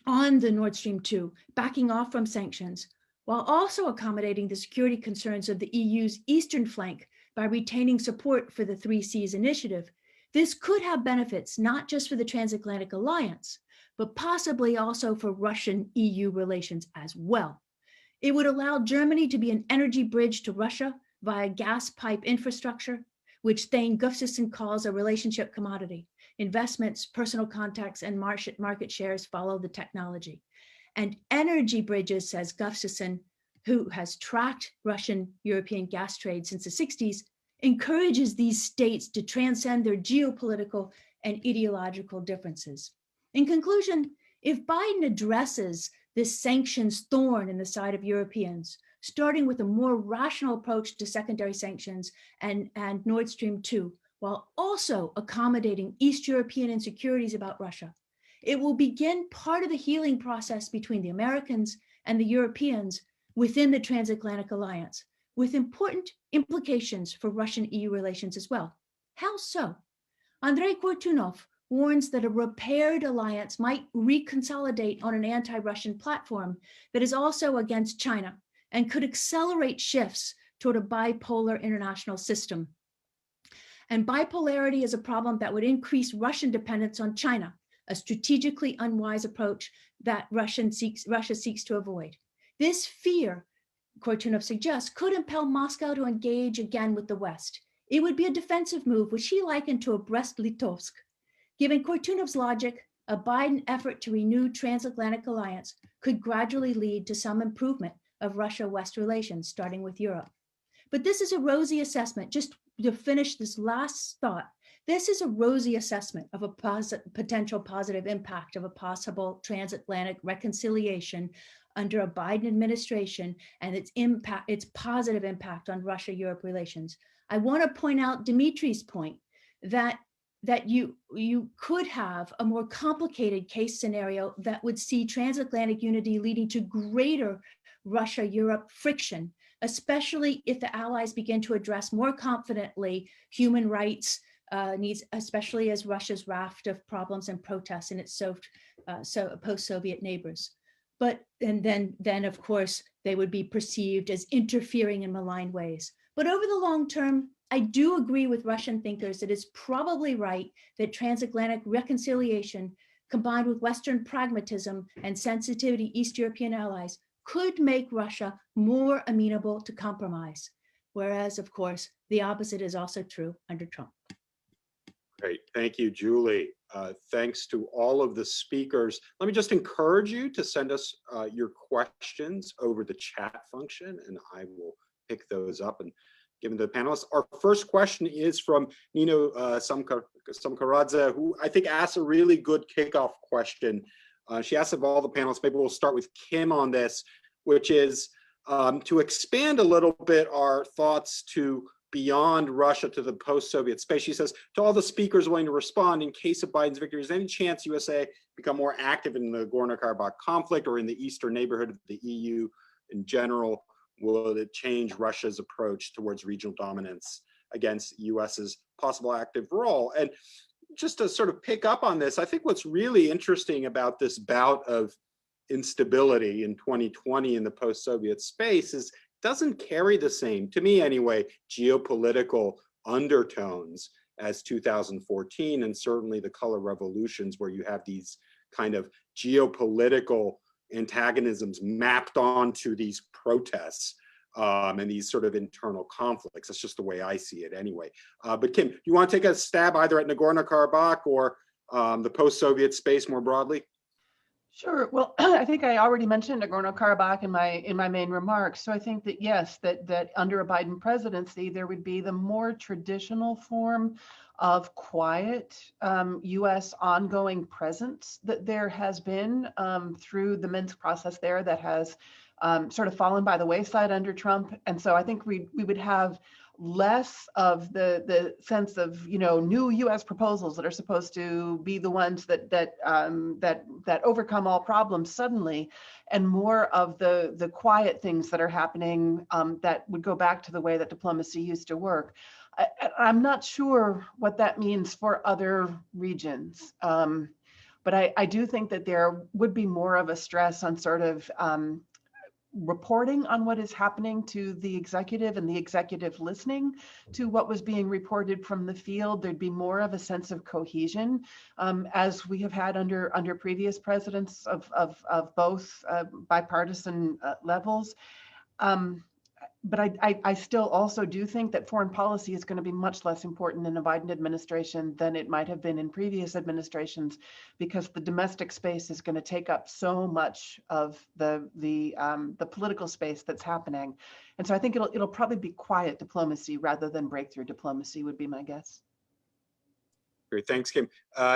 E: on the Nord Stream 2, backing off from sanctions, while also accommodating the security concerns of the EU's eastern flank by retaining support for the 3 Seas initiative, this could have benefits not just for the transatlantic alliance, but possibly also for Russian-EU relations as well. It would allow Germany to be an energy bridge to Russia via gas pipe infrastructure, which Thane Gustafsson calls a relationship commodity. Investments, personal contacts, and market shares follow the technology. And energy bridges, says Gustafsson, who has tracked Russian-European gas trade since the 60s, encourages these states to transcend their geopolitical and ideological differences. In conclusion, if Biden addresses this sanctions thorn in the side of Europeans, starting with a more rational approach to secondary sanctions and Nord Stream 2, while also accommodating East European insecurities about Russia, it will begin part of the healing process between the Americans and the Europeans within the transatlantic alliance, with important implications for Russian-EU relations as well. How so? Andrei Kortunov warns that a repaired alliance might reconsolidate on an anti-Russian platform that is also against China and could accelerate shifts toward a bipolar international system. And bipolarity is a problem that would increase Russian dependence on China, a strategically unwise approach that Russia seeks to avoid. This fear, Kortunov suggests, could impel Moscow to engage again with the West. It would be a defensive move, which he likened to a Brest-Litovsk. Given Kortunov's logic, a Biden effort to renew transatlantic alliance could gradually lead to some improvement of Russia-West relations, starting with Europe. But this is a rosy assessment. Just to finish this last thought, this is a rosy assessment of a potential positive impact of a possible transatlantic reconciliation under a Biden administration and its positive impact on Russia-Europe relations. I want to point out Dmitri's point that you could have a more complicated case scenario that would see transatlantic unity leading to greater Russia-Europe friction, especially if the allies begin to address more confidently human rights needs, especially as Russia's raft of problems and protests in its post-Soviet neighbors. And then of course, they would be perceived as interfering in malign ways. But over the long term, I do agree with Russian thinkers that it's probably right that transatlantic reconciliation combined with Western pragmatism and sensitivity to East European allies could make Russia more amenable to compromise. Whereas, of course, the opposite is also true under Trump.
B: Great, thank you, Julie. Thanks to all of the speakers. Let me just encourage you to send us your questions over the chat function, and I will pick those up and give them to the panelists. Our first question is from Nino Samkaradze, who I think asks a really good kickoff question. She asks of all the panelists, maybe we'll start with Kim on this, which is to expand a little bit our thoughts to beyond Russia to the post-Soviet space. She says, to all the speakers willing to respond, in case of Biden's victory, is there any chance USA become more active in the Nagorno-Karabakh conflict or in the eastern neighborhood of the EU in general? Will it change Russia's approach towards regional dominance against US's possible active role? And just to sort of pick up on this, I think what's really interesting about this bout of instability in 2020 in the post-Soviet space is doesn't carry the same, to me anyway, geopolitical undertones as 2014 and certainly the color revolutions, where you have these kind of geopolitical antagonisms mapped onto these protests and these sort of internal conflicts. That's just the way I see it anyway. But Kim, do you want to take a stab either at Nagorno-Karabakh or the post-Soviet space more broadly?
C: Sure. Well, I think I already mentioned Nagorno-Karabakh in my main remarks. So I think that yes, that under a Biden presidency, there would be the more traditional form of quiet U.S. ongoing presence that there has been through the Minsk process there that has sort of fallen by the wayside under Trump. And so I think we would have less of the sense of, you know, new U.S. proposals that are supposed to be the ones that overcome all problems suddenly, and more of the quiet things that are happening that would go back to the way that diplomacy used to work. I'm not sure what that means for other regions, but I do think that there would be more of a stress on sort of reporting on what is happening to the executive and the executive listening to what was being reported from the field. There'd be more of a sense of cohesion as we have had under previous presidents of both bipartisan levels. But I still also do think that foreign policy is going to be much less important in a Biden administration than it might have been in previous administrations, because the domestic space is going to take up so much of the political space that's happening. And so I think it'll probably be quiet diplomacy rather than breakthrough diplomacy would be my guess.
B: Great, thanks, Kim.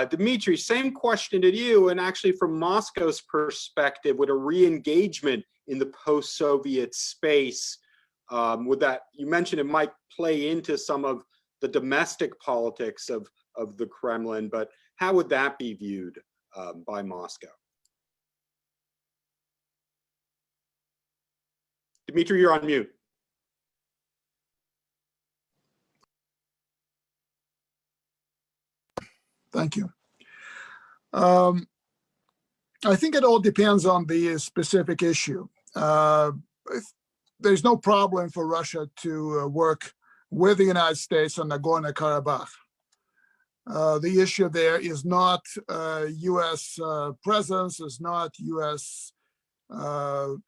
B: Dmitri, same question to you, and actually from Moscow's perspective, would a re-engagement in the post-Soviet space, would that, you mentioned it might play into some of the domestic politics of the Kremlin, but how would that be viewed by Moscow? Dmitri, you're on mute.
D: Thank you. I think it all depends on the specific issue. There's no problem for Russia to work with the United States on Nagorno-Karabakh. The issue there is not U.S. presence, is not U.S.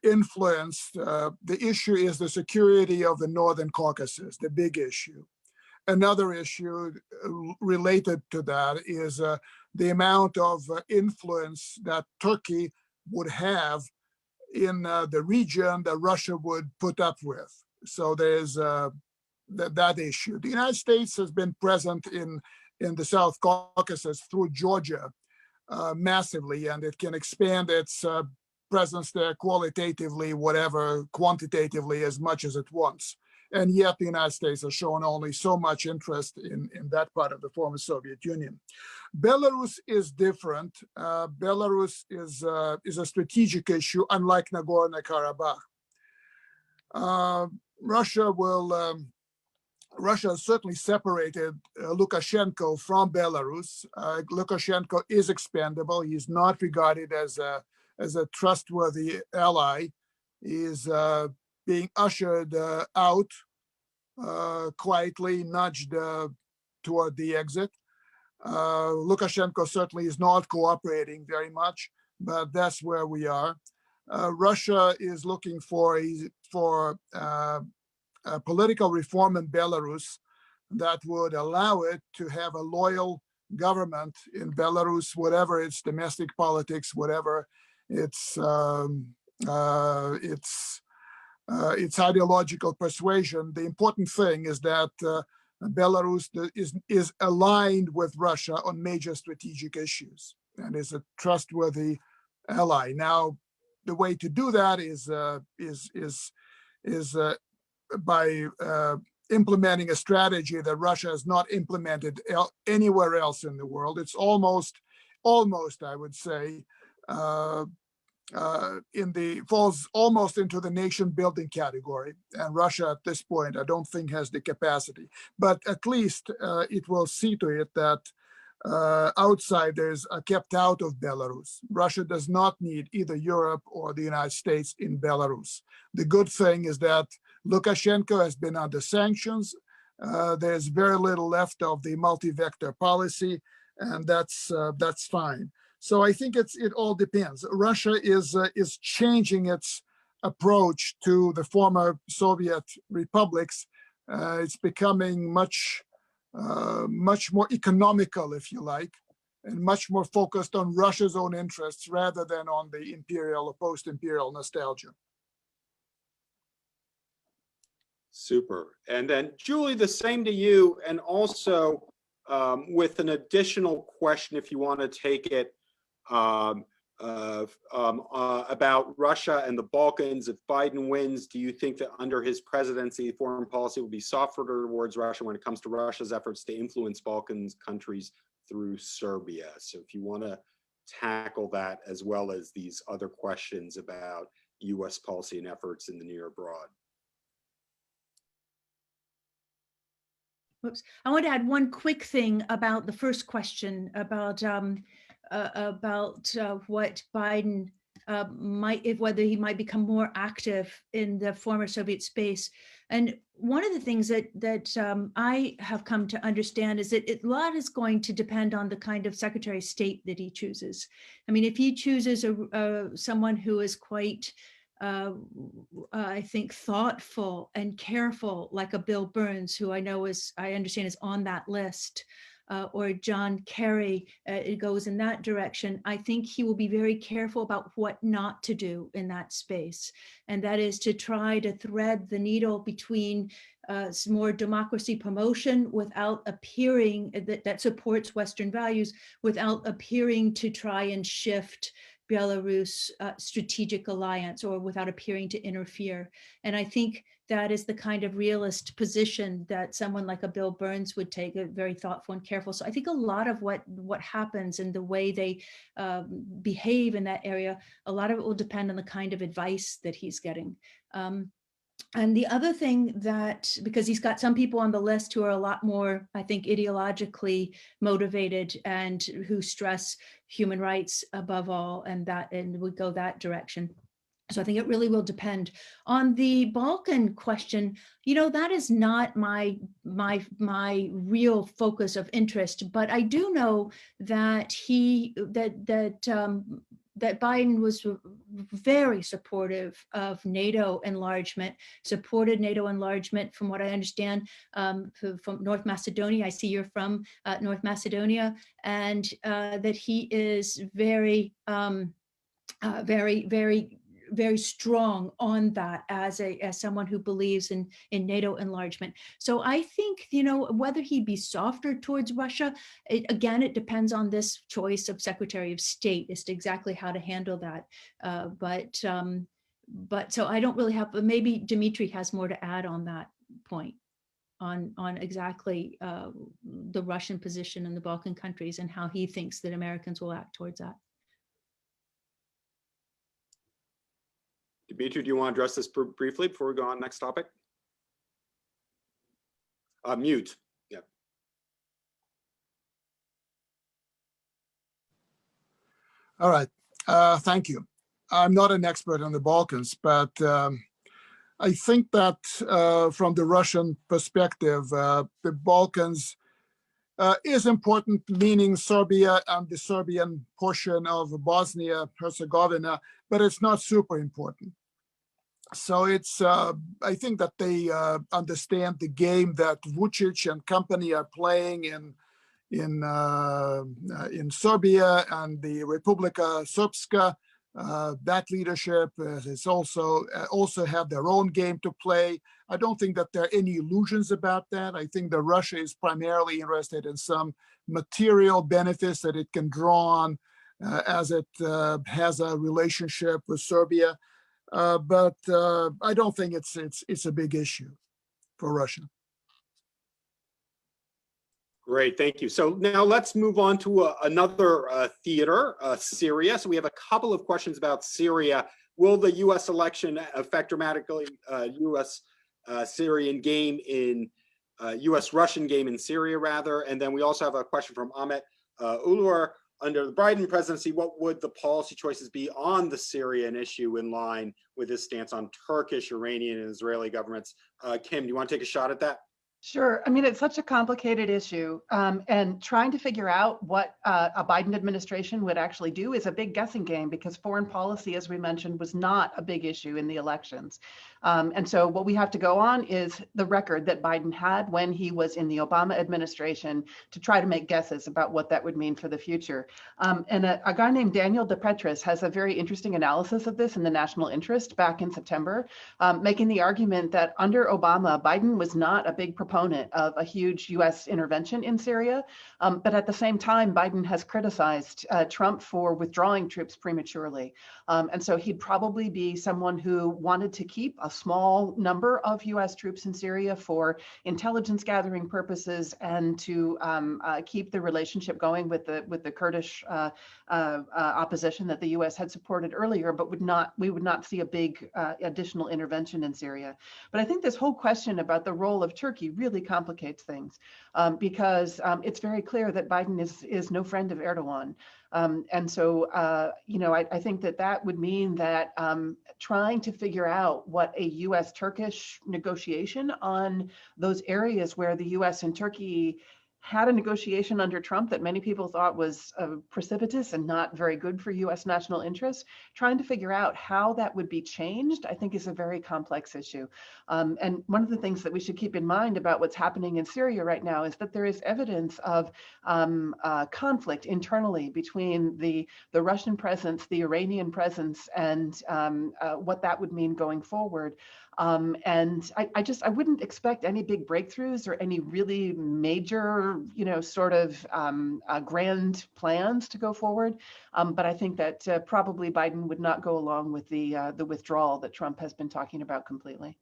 D: Influence. The issue is the security of the Northern Caucasus, the big issue. Another issue related to that is the amount of influence that Turkey would have in the region that Russia would put up with. So there's that issue. The United States has been present in the South Caucasus through Georgia massively, and it can expand its presence there qualitatively, whatever, quantitatively, as much as it wants. And yet the United States has shown only so much interest in that part of the former Soviet Union. Belarus is different. Belarus is a strategic issue, unlike Nagorno-Karabakh. Russia has certainly separated Lukashenko from Belarus. Lukashenko is expendable. He's not regarded as a trustworthy ally. He's being ushered out, quietly nudged toward the exit. Lukashenko certainly is not cooperating very much, but that's where we are. Russia is looking for a political reform in Belarus that would allow it to have a loyal government in Belarus, whatever its domestic politics, whatever its ideological persuasion. The important thing is that Belarus is aligned with Russia on major strategic issues and is a trustworthy ally. Now, the way to do that is by implementing a strategy that Russia has not implemented anywhere else in the world. It's almost, I would say, falls almost into the nation building category. And Russia at this point, I don't think has the capacity, but at least it will see to it that outsiders are kept out of Belarus. Russia does not need either Europe or the United States in Belarus. The good thing is that Lukashenko has been under sanctions. There's very little left of the multi-vector policy, and that's fine. So I think it all depends. Russia is changing its approach to the former Soviet republics. It's becoming much more economical, if you like, and much more focused on Russia's own interests rather than on the imperial or post-imperial nostalgia.
B: Super. And then Julie, the same to you, and also with an additional question, if you want to take it, about Russia and the Balkans. If Biden wins, do you think that under his presidency, foreign policy will be softer towards Russia when it comes to Russia's efforts to influence Balkans countries through Serbia? So if you want to tackle that, as well as these other questions about U.S. policy and efforts in the near abroad.
E: Oops. I want to add one quick thing about the first question about what Biden whether he might become more active in the former Soviet space. And one of the things that I have come to understand is that a lot is going to depend on the kind of Secretary of State that he chooses. I mean, if he chooses someone who is quite I think thoughtful and careful, like a Bill Burns, who I understand is on that list, or John Kerry, it goes in that direction. I think he will be very careful about what not to do in that space. And that is to try to thread the needle between some more democracy promotion without appearing, that supports Western values, without appearing to try and shift Belarus strategic alliance, or without appearing to interfere. And I think that is the kind of realist position that someone like a Bill Burns would take, very thoughtful and careful. So I think a lot of what happens and the way they behave in that area, a lot of it will depend on the kind of advice that he's getting. And the other thing that, because he's got some people on the list who are a lot more, I think, ideologically motivated and who stress human rights above all, and would go that direction. So I think it really will depend. On the Balkan question, that is not my real focus of interest, but I do know that that Biden was very supportive of NATO enlargement, supported NATO enlargement, from what I understand, from North Macedonia. I see you're from North Macedonia, and that he is very, very strong on that as someone who believes in NATO enlargement. So I think, whether he'd be softer towards Russia, it depends on this choice of Secretary of State as to exactly how to handle that. But so I don't really have, but maybe Dmitri has more to add on that point, on exactly the Russian position in the Balkan countries and how he thinks that Americans will act towards that.
B: Dmitri, do you want to address this briefly before we go on next topic? Mute. Yeah.
D: All right. Thank you. I'm not an expert on the Balkans, but I think that from the Russian perspective, the Balkans is important, meaning Serbia and the Serbian portion of Bosnia-Herzegovina, but it's not super important. So it's, I think that they understand the game that Vučić and company are playing in Serbia and the Republika Srpska. That leadership is also have their own game to play. I don't think that there are any illusions about that. I think that Russia is primarily interested in some material benefits that it can draw on as it has a relationship with Serbia. But I don't think it's a big issue for Russia.
B: Great, thank you. So now let's move on to another theater, Syria. So we have a couple of questions about Syria. Will the U.S. election affect dramatically U.S. Syrian game in U.S. Russian game in Syria, rather? And then we also have a question from Ahmet Ulur. Under the Biden presidency, what would the policy choices be on the Syrian issue in line with his stance on Turkish, Iranian, and Israeli governments? Kim, do you want to take a shot at that?
C: Sure. I mean, it's such a complicated issue, and trying to figure out what a Biden administration would actually do is a big guessing game, because foreign policy, as we mentioned, was not a big issue in the elections. And so what we have to go on is the record that Biden had when he was in the Obama administration to try to make guesses about what that would mean for the future. And a guy named Daniel DePetris has a very interesting analysis of this in the National Interest back in September, making the argument that under Obama, Biden was not a big proponent of a huge U.S. intervention in Syria. But at the same time, Biden has criticized Trump for withdrawing troops prematurely. And so he'd probably be someone who wanted to keep a small number of U.S. troops in Syria for intelligence gathering purposes and to keep the relationship going with the Kurdish opposition that the U.S. had supported earlier, but we would not see a big additional intervention in Syria. But I think this whole question about the role of Turkey really complicates things because it's very clear that Biden is no friend of Erdogan. And so, I think that would mean that trying to figure out what a U.S.-Turkish negotiation on those areas where the U.S. and Turkey had a negotiation under Trump that many people thought was precipitous and not very good for U.S. national interest, trying to figure out how that would be changed, I think is a very complex issue. And one of the things that we should keep in mind about what's happening in Syria right now is that there is evidence of conflict internally between the Russian presence, the Iranian presence, and what that would mean going forward. And I wouldn't expect any big breakthroughs or any really major, grand plans to go forward. But I think that probably Biden would not go along with the withdrawal that Trump has been talking about completely.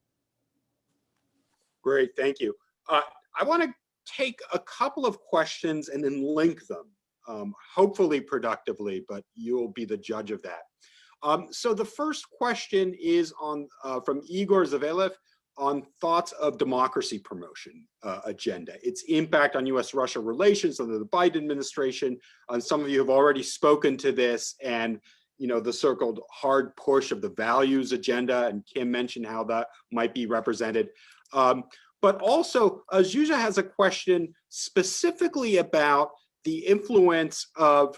B: Great, thank you. I want to take a couple of questions and then link them, hopefully productively, but you'll be the judge of that. So the first question is from Igor Zavelev on thoughts of democracy promotion agenda, its impact on U.S.-Russia relations under the Biden administration. Some of you have already spoken to this, and the so-called hard push of the values agenda, and Kim mentioned how that might be represented. But also, Zsuzsa has a question specifically about the influence of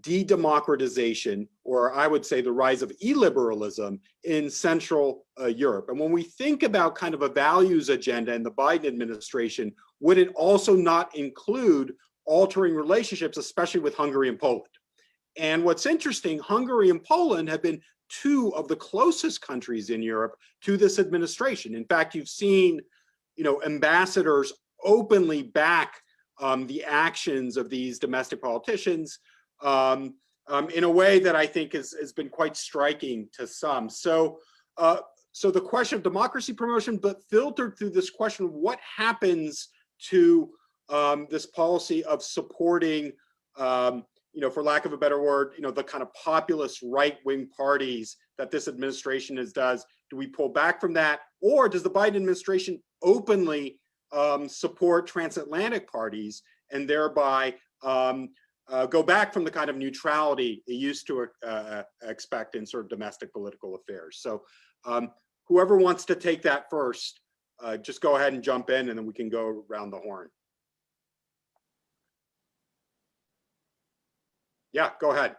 B: de-democratization, or I would say the rise of illiberalism in Central Europe. And when we think about kind of a values agenda in the Biden administration, would it also not include altering relationships, especially with Hungary and Poland? And what's interesting, Hungary and Poland have been two of the closest countries in Europe to this administration. In fact, you've seen, ambassadors openly back the actions of these domestic politicians in a way that I think has been quite striking to some. So, so the question of democracy promotion, but filtered through this question of what happens to this policy of supporting, for lack of a better word, the kind of populist right-wing parties that this administration does. Do we pull back from that, or does the Biden administration openly support transatlantic parties and thereby go back from the kind of neutrality it used to expect in sort of domestic political affairs? So whoever wants to take that first, just go ahead and jump in, and then we can go around the horn. Yeah, go ahead.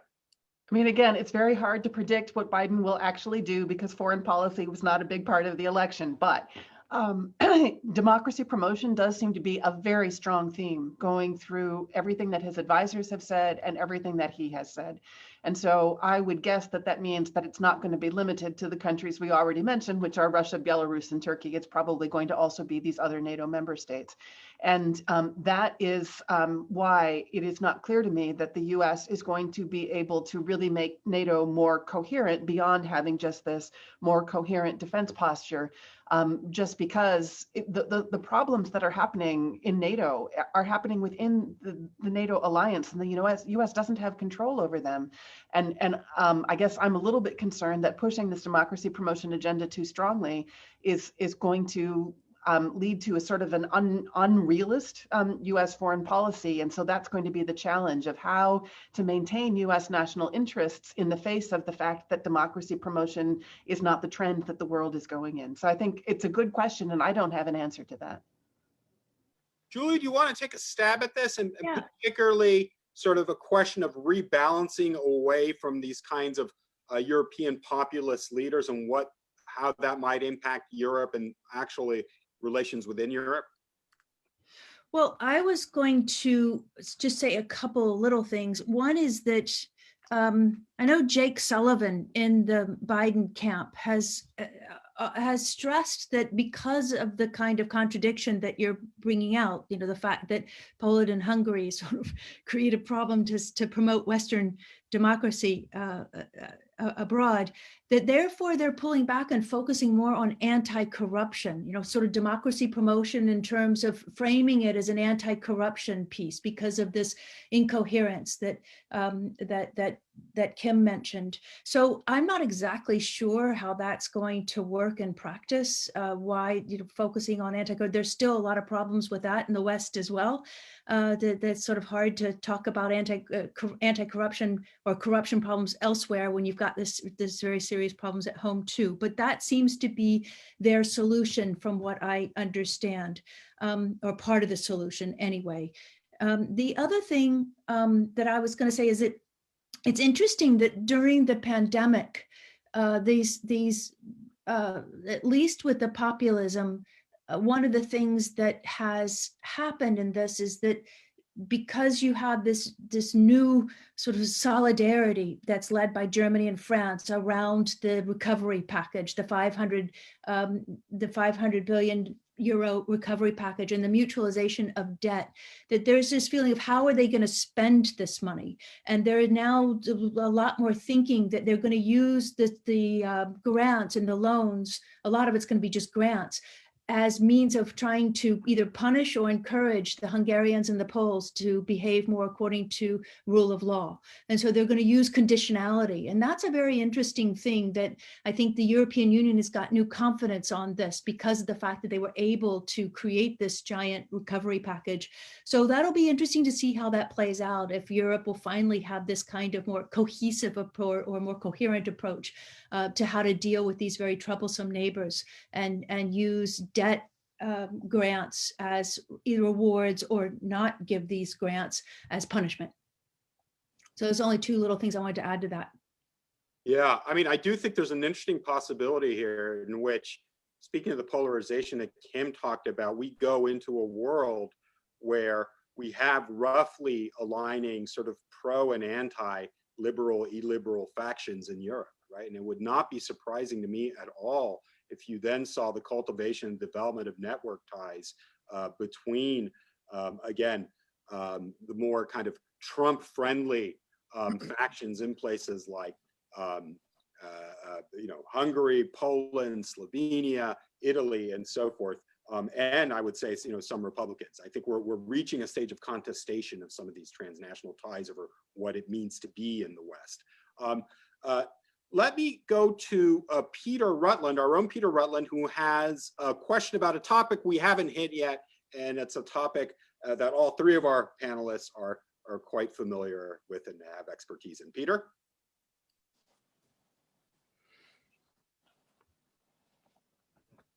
C: I mean, again, it's very hard to predict what Biden will actually do because foreign policy was not a big part of the election. But democracy promotion does seem to be a very strong theme going through everything that his advisors have said and everything that he has said. And so I would guess that that means that it's not going to be limited to the countries we already mentioned, which are Russia, Belarus, and Turkey. It's probably going to also be these other NATO member states. And that is why it is not clear to me that the US is going to be able to really make NATO more coherent beyond having just this more coherent defense posture. Just because the problems that are happening in NATO are happening within the NATO alliance, and the US doesn't have control over them. And I guess I'm a little bit concerned that pushing this democracy promotion agenda too strongly is going to lead to a sort of an unrealist US foreign policy. And so that's going to be the challenge of how to maintain US national interests in the face of the fact that democracy promotion is not the trend that the world is going in. So I think it's a good question, and I don't have an answer to that.
B: Julie, do you want to take a stab at this, and
E: Yeah.
B: particularly sort of a question of rebalancing away from these kinds of European populist leaders, and how that might impact Europe and actually relations within Europe?
E: Well, I was going to just say a couple little things. One is that I know Jake Sullivan in the Biden camp has stressed that because of the kind of contradiction that you're bringing out, the fact that Poland and Hungary sort of create a problem to promote Western democracy abroad, that therefore they're pulling back and focusing more on anti-corruption, sort of democracy promotion in terms of framing it as an anti-corruption piece because of this incoherence that Kim mentioned. So I'm not exactly sure how that's going to work in practice. Why focusing on anti-corruption? There's still a lot of problems with that in the West as well. That's sort of hard to talk about anti-corruption or corruption problems elsewhere when you've got this very serious problems at home too. But that seems to be their solution from what I understand, or part of the solution anyway. The other thing that I was going to say is that it's interesting that during the pandemic, at least with the populism, one of the things that has happened in this is that because you have this new sort of solidarity that's led by Germany and France around the recovery package, the 500 billion euro recovery package and the mutualization of debt, that there's this feeling of how are they going to spend this money? And there is now a lot more thinking that they're going to use the grants and the loans. A lot of it's going to be just grants as means of trying to either punish or encourage the Hungarians and the Poles to behave more according to rule of law. And so they're going to use conditionality. And that's a very interesting thing that I think the European Union has got new confidence on this because of the fact that they were able to create this giant recovery package. So that'll be interesting to see how that plays out, if Europe will finally have this kind of more cohesive approach or more coherent approach to how to deal with these very troublesome neighbors and use debt grants as either rewards or not give these grants as punishment. So there's only two little things I wanted to add to that.
B: Yeah, I mean, I do think there's an interesting possibility here in which, speaking of the polarization that Kim talked about, we go into a world where we have roughly aligning sort of pro and anti-liberal, illiberal factions in Europe, right? And it would not be surprising to me at all if you then saw the cultivation and development of network ties between, again, the more kind of Trump-friendly factions in places like, Hungary, Poland, Slovenia, Italy, and so forth. And I would say, some Republicans. I think we're reaching a stage of contestation of some of these transnational ties over what it means to be in the West. Let me go to Peter Rutland, our own Peter Rutland, who has a question about a topic we haven't hit yet, and it's a topic that all three of our panelists are quite familiar with and have expertise in. Peter?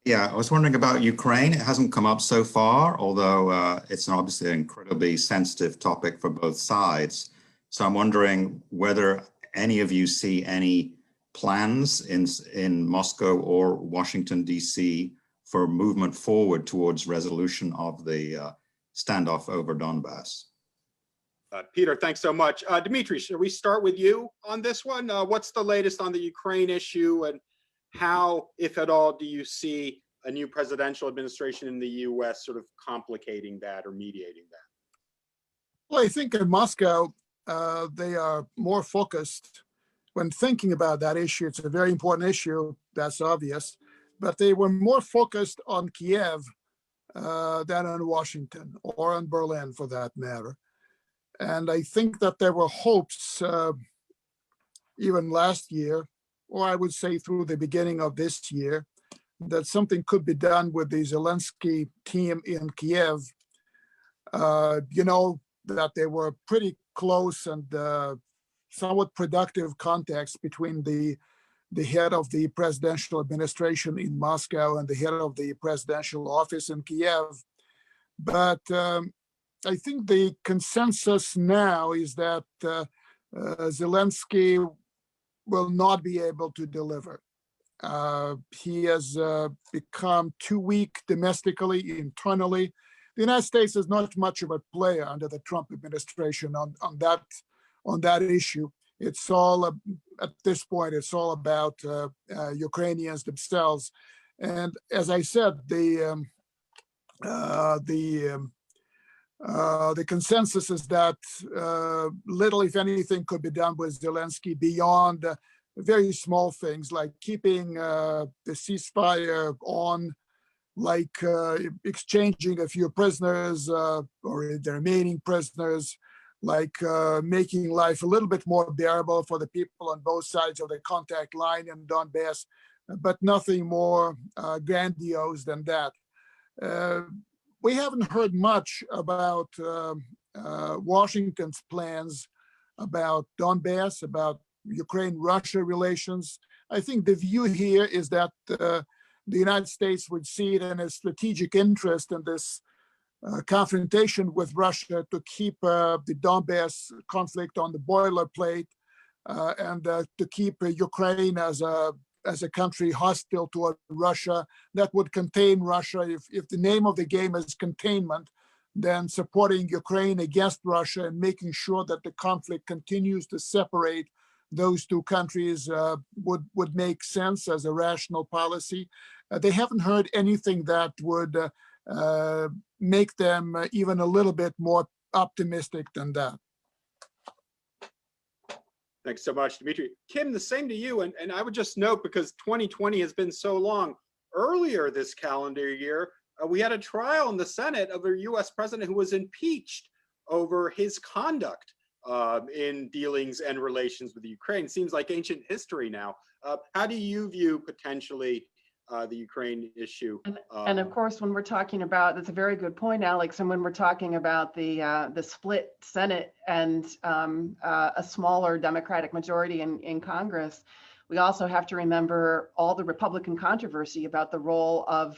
F: Yeah, I was wondering about Ukraine. It hasn't come up so far, although it's obviously an incredibly sensitive topic for both sides. So I'm wondering whether any of you see any plans in Moscow or Washington, D.C. for movement forward towards resolution of the standoff over Donbass.
B: Peter, thanks so much. Dmitri, should we start with you on this one? What's the latest on the Ukraine issue, and how, if at all, do you see a new presidential administration in the U.S. sort of complicating that or mediating that?
D: Well, I think in Moscow, they are more focused when thinking about that issue. It's a very important issue, that's obvious, but they were more focused on Kiev than on Washington or on Berlin, for that matter. And I think that there were hopes even last year, or I would say through the beginning of this year, that something could be done with the Zelensky team in Kiev. That they were pretty close and somewhat productive contacts between the head of the presidential administration in Moscow and the head of the presidential office in Kiev. But I think the consensus now is that Zelensky will not be able to deliver. He has become too weak domestically, internally. The United States is not much of a player under the Trump administration on that issue. It's all at this point. It's all about Ukrainians themselves. And as I said, the consensus is that little, if anything, could be done with Zelensky beyond very small things like keeping the ceasefire on, like exchanging a few prisoners or the remaining prisoners, like making life a little bit more bearable for the people on both sides of the contact line in Donbass, but nothing more grandiose than that. We haven't heard much about Washington's plans about Donbass, about Ukraine-Russia relations. I think the view here is that the United States would see it in a strategic interest in this confrontation with Russia to keep the Donbass conflict on the boilerplate and to keep Ukraine as a country hostile toward Russia, that would contain Russia. If the name of the game is containment, then supporting Ukraine against Russia and making sure that the conflict continues to separate those two countries would make sense as a rational policy. They haven't heard anything that would make them even a little bit more optimistic than that.
B: Thanks so much, Dmitri. Kim, the same to you. And I would just note, because 2020 has been so long, earlier this calendar year, we had a trial in the Senate of a U.S. president who was impeached over his conduct in dealings and relations with Ukraine. Seems like ancient history now. How do you view potentially the Ukraine issue?
C: And of course, when we're talking about, that's a very good point, Alex. And when we're talking about the split Senate and a smaller Democratic majority in Congress, we also have to remember all the Republican controversy about the role of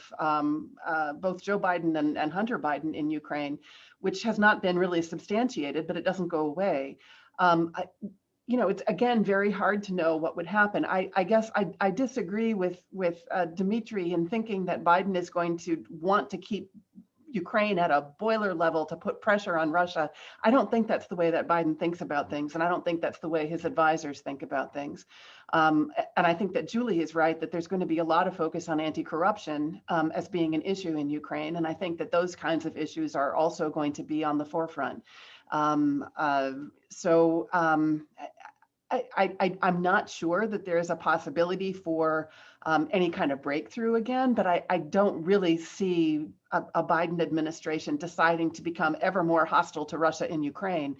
C: both Joe Biden and Hunter Biden in Ukraine, which has not been really substantiated, but it doesn't go away. It's again very hard to know what would happen. I guess I disagree with Dmitri in thinking that Biden is going to want to keep Ukraine at a boiler level to put pressure on Russia. I don't think that's the way that Biden thinks about things, and I don't think that's the way his advisors think about things. And I think that Julie is right that there's going to be a lot of focus on anti-corruption as being an issue in Ukraine, and I think that those kinds of issues are also going to be on the forefront. I'm not sure that there is a possibility for any kind of breakthrough again, but I don't really see a Biden administration deciding to become ever more hostile to Russia in Ukraine.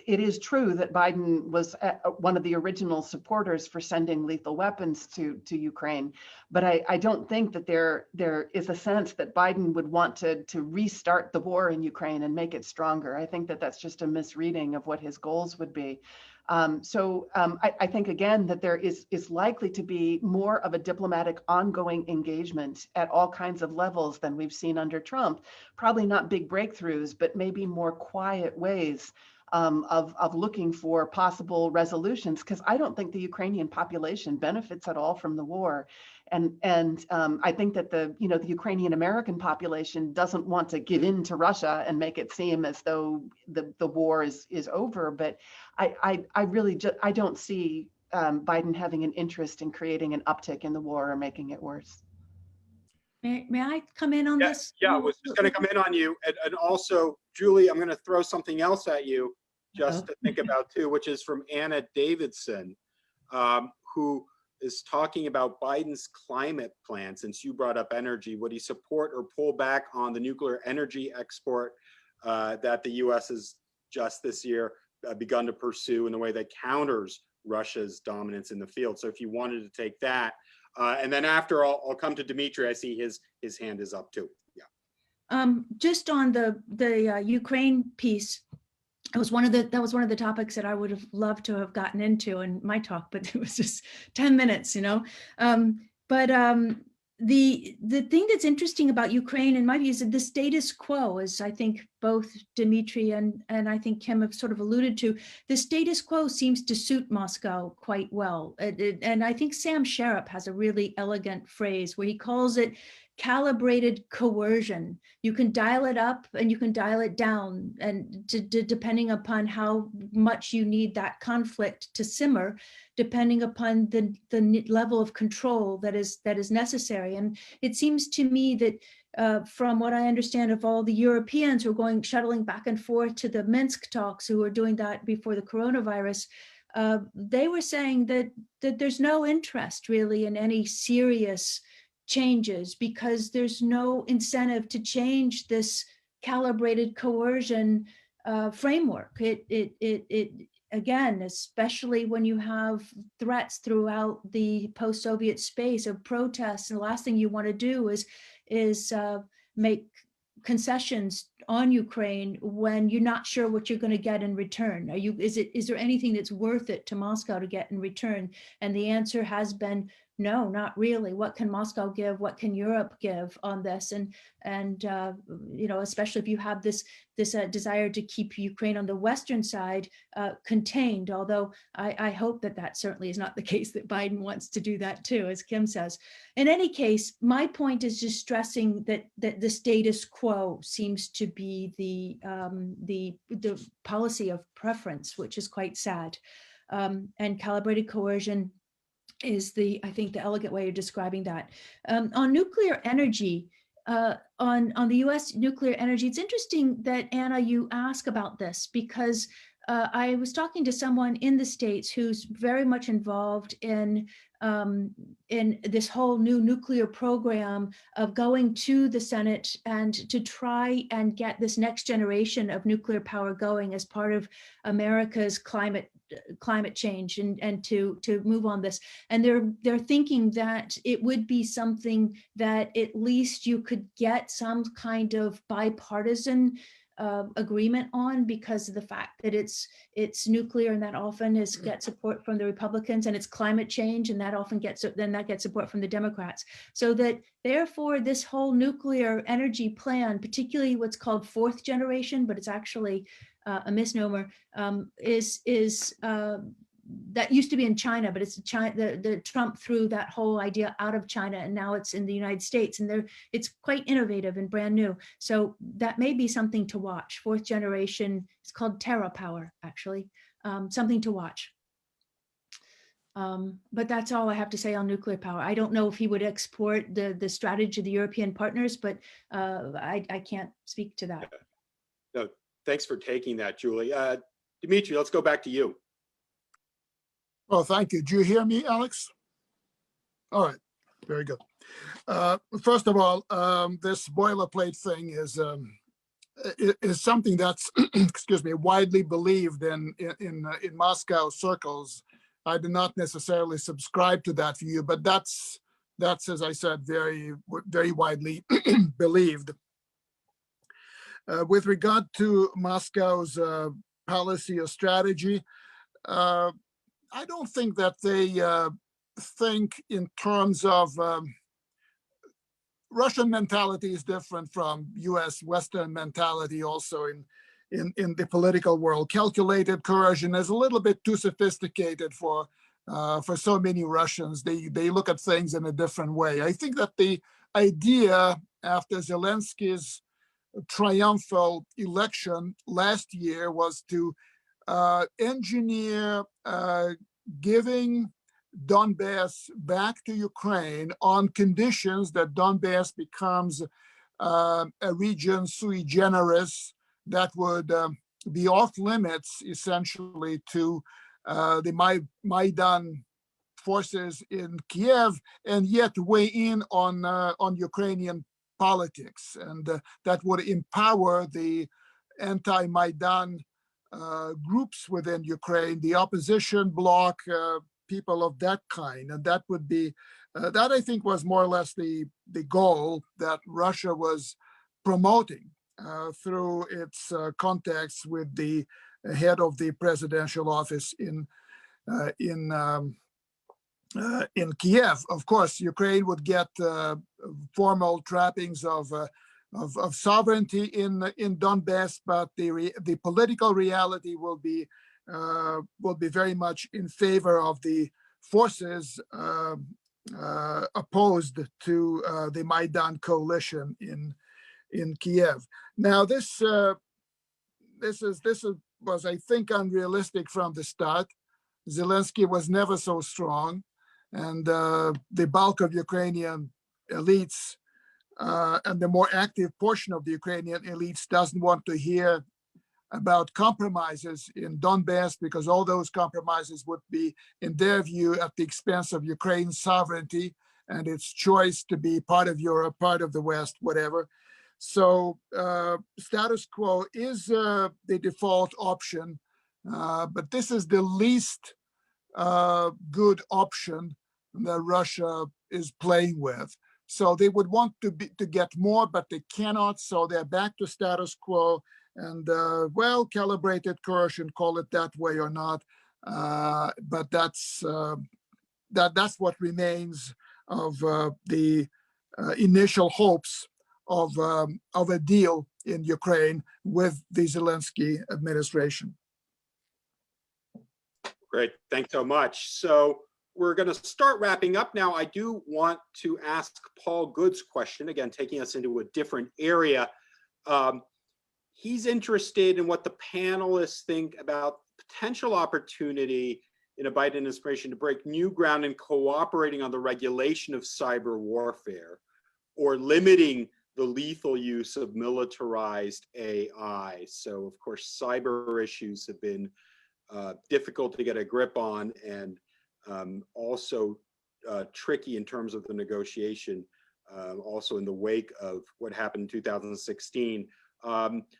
C: It is true that Biden was one of the original supporters for sending lethal weapons to Ukraine, but I don't think that there is a sense that Biden would want to restart the war in Ukraine and make it stronger. I think that that's just a misreading of what his goals would be. I think, again, that there is likely to be more of a diplomatic ongoing engagement at all kinds of levels than we've seen under Trump. Probably not big breakthroughs, but maybe more quiet ways of looking for possible resolutions, because I don't think the Ukrainian population benefits at all from the war. And I think that the Ukrainian American population doesn't want to give in to Russia and make it seem as though the war is over. But I really I don't see Biden having an interest in creating an uptick in the war or making it worse.
E: May I come in on this?
B: Yeah, I was just going to come in on you. And also, Julie, I'm going to throw something else at you just to think about too, which is from Anna Davidson, who is talking about Biden's climate plan. Since you brought up energy, would he support or pull back on the nuclear energy export that the U.S. has just this year begun to pursue in a way that counters Russia's dominance in the field? So if you wanted to take that, and then after I'll come to Dmitri. I see his hand is up too. Yeah.
E: Just on the Ukraine piece, that was one of the topics that I would have loved to have gotten into in my talk, but it was just 10 minutes, The thing that's interesting about Ukraine, in my view, is that the status quo, as I think both Dmitri and I think Kim have sort of alluded to, the status quo seems to suit Moscow quite well. And I think Sam Sharap has a really elegant phrase where he calls it calibrated coercion. You can dial it up and you can dial it down, and depending upon how much you need that conflict to simmer, depending upon the level of control that is necessary. And it seems to me that from what I understand of all the Europeans who are shuttling back and forth to the Minsk talks, who were doing that before the coronavirus, they were saying that there's no interest really in any serious changes, because there's no incentive to change this calibrated coercion framework. It again, especially when you have threats throughout the post-Soviet space of protests, and the last thing you want to do is make concessions on Ukraine when you're not sure what you're going to get in return. Is there anything that's worth it to Moscow to get in return? And the answer has been no, not really. What can Moscow give? What can Europe give on this? And especially if you have this desire to keep Ukraine on the Western side contained, although I hope that certainly is not the case, that Biden wants to do that too, as Kim says. In any case, my point is just stressing that the status quo seems to be the policy of preference, which is quite sad. And calibrated coercion is I think the elegant way of describing that. On nuclear energy, on the U.S. nuclear energy, it's interesting that, Anna, you ask about this, because I was talking to someone in the States who's very much involved in this whole new nuclear program of going to the Senate and to try and get this next generation of nuclear power going as part of America's climate change and to move on this. And they're thinking that it would be something that at least you could get some kind of bipartisan agreement on, because of the fact that it's nuclear, and that often gets support from the Republicans, and it's climate change, and that often gets support from the Democrats. So that therefore this whole nuclear energy plan, particularly what's called fourth generation, but it's actually a misnomer, that used to be in China, but it's China. The Trump threw that whole idea out of China, and now it's in the United States, and it's quite innovative and brand new. So that may be something to watch. Fourth generation, it's called Terra Power, actually, something to watch. But that's all I have to say on nuclear power. I don't know if he would export the strategy to the European partners, but I can't speak to that.
B: No, thanks for taking that, Julie. Dmitri, let's go back to you.
D: Oh, thank you. Do you hear me, Alex? All right, very good. First of all, this boilerplate thing is something that's, excuse me, widely believed in Moscow circles. I do not necessarily subscribe to that view, but that's as I said, very widely believed. With regard to Moscow's policy or strategy, I don't think that they think in terms of Russian mentality is different from U.S. Western mentality also in the political world. Calculated coercion is a little bit too sophisticated for so many Russians. They look at things in a different way. I think that the idea after Zelensky's triumphal election last year was to engineer giving Donbass back to Ukraine on conditions that Donbass becomes a region sui generis that would be off limits essentially to the Maidan forces in Kiev, and yet weigh in on Ukrainian politics, and that would empower the anti-Maidan groups within Ukraine, the opposition bloc, people of that kind. And that would be, that I think was more or less the goal that Russia was promoting through its contacts with the head of the presidential office in Kiev. Of course, Ukraine would get formal trappings of sovereignty in Donbass, but the political reality will be very much in favor of the forces opposed to the Maidan coalition in Kiev. Now, this was, I think, unrealistic from the start. Zelensky was never so strong, and the bulk of Ukrainian elites and the more active portion of the Ukrainian elites doesn't want to hear about compromises in Donbass, because all those compromises would be, in their view, at the expense of Ukraine's sovereignty and its choice to be part of Europe, part of the West, whatever. So status quo is the default option, but this is the least good option that Russia is playing with. So they would want to get more, but they cannot. So they're back to status quo, and well, calibrated coercion, call it that way or not. But that's what remains of the initial hopes of a deal in Ukraine with the Zelensky administration.
B: Great, thanks so much. So we're going to start wrapping up now. I do want to ask Paul Good's question, again, taking us into a different area. He's interested in what the panelists think about potential opportunity in a Biden administration to break new ground in cooperating on the regulation of cyber warfare, or limiting the lethal use of militarized AI. So of course, cyber issues have been difficult to get a grip on, and also tricky in terms of the negotiation, also in the wake of what happened in 2016.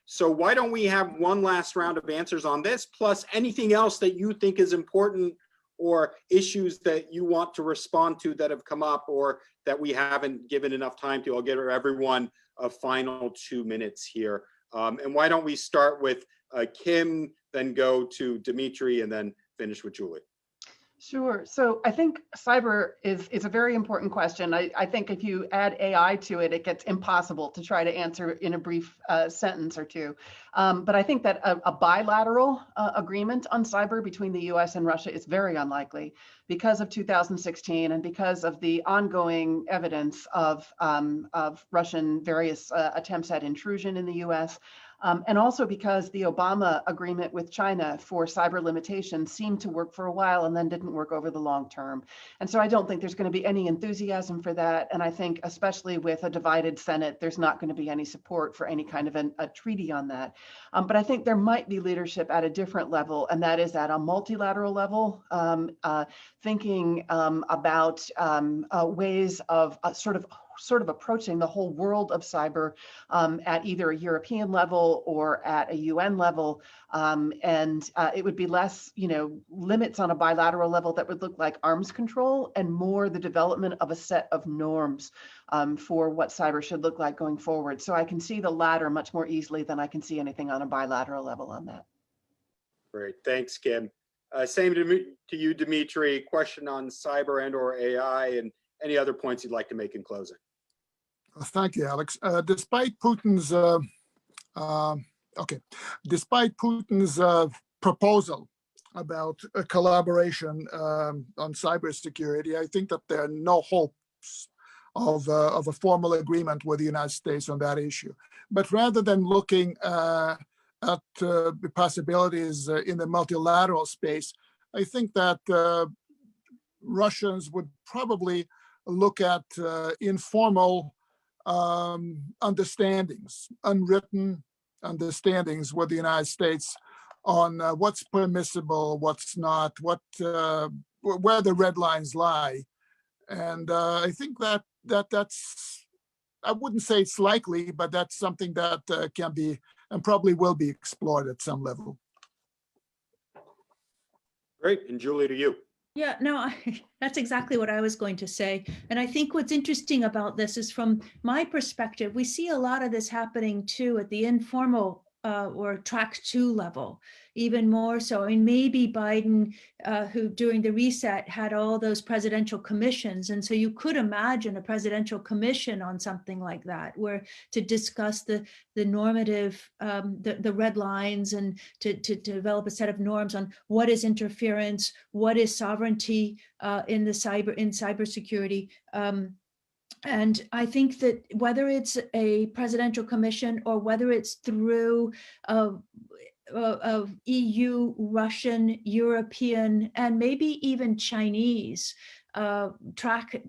B: So why don't we have one last round of answers on this, plus anything else that you think is important, or issues that you want to respond to that have come up or that we haven't given enough time to. I'll give everyone a final 2 minutes here. And why don't we start with Kim, then go to Dmitri, and then finish with Julie.
C: Sure. So I think cyber is a very important question. I think if you add AI to it, it gets impossible to try to answer in a brief sentence or two. But I think that a bilateral agreement on cyber between the US and Russia is very unlikely because of 2016 and because of the ongoing evidence of Russian various attempts at intrusion in the US. And also because the Obama agreement with China for cyber limitations seemed to work for a while and then didn't work over the long term. And so I don't think there's going to be any enthusiasm for that. And I think especially with a divided Senate, there's not going to be any support for any kind of a treaty on that. But I think there might be leadership at a different level, and that is at a multilateral level, thinking about ways of sort of approaching the whole world of cyber at either a European level or at a UN level. And it would be less, limits on a bilateral level that would look like arms control, and more the development of a set of norms for what cyber should look like going forward. So I can see the latter much more easily than I can see anything on a bilateral level on that.
B: Great, thanks, Kim. Same to you, Dmitri. Question on cyber and/or AI, and any other points you'd like to make in closing.
D: Thank you, Alex. Despite Putin's proposal about a collaboration on cybersecurity, I think that there are no hopes of a formal agreement with the United States on that issue. But rather than looking at the possibilities in the multilateral space, I think that Russians would probably look at informal understandings, unwritten understandings with the United States on what's permissible, what's not, where the red lines lie. And I think that's, I wouldn't say it's likely, but that's something that can be and probably will be explored at some level.
B: Great, and Julie, to you.
E: Yeah, no, that's exactly what I was going to say. And I think what's interesting about this is, from my perspective, we see a lot of this happening too at the informal or track 2 level, even more so. I mean, maybe Biden, who during the reset had all those presidential commissions. And so you could imagine a presidential commission on something like that, where to discuss the normative, the red lines, and to develop a set of norms on what is interference, what is sovereignty in cybersecurity. And I think that whether it's a presidential commission or whether it's through of EU, Russian, European, and maybe even Chinese track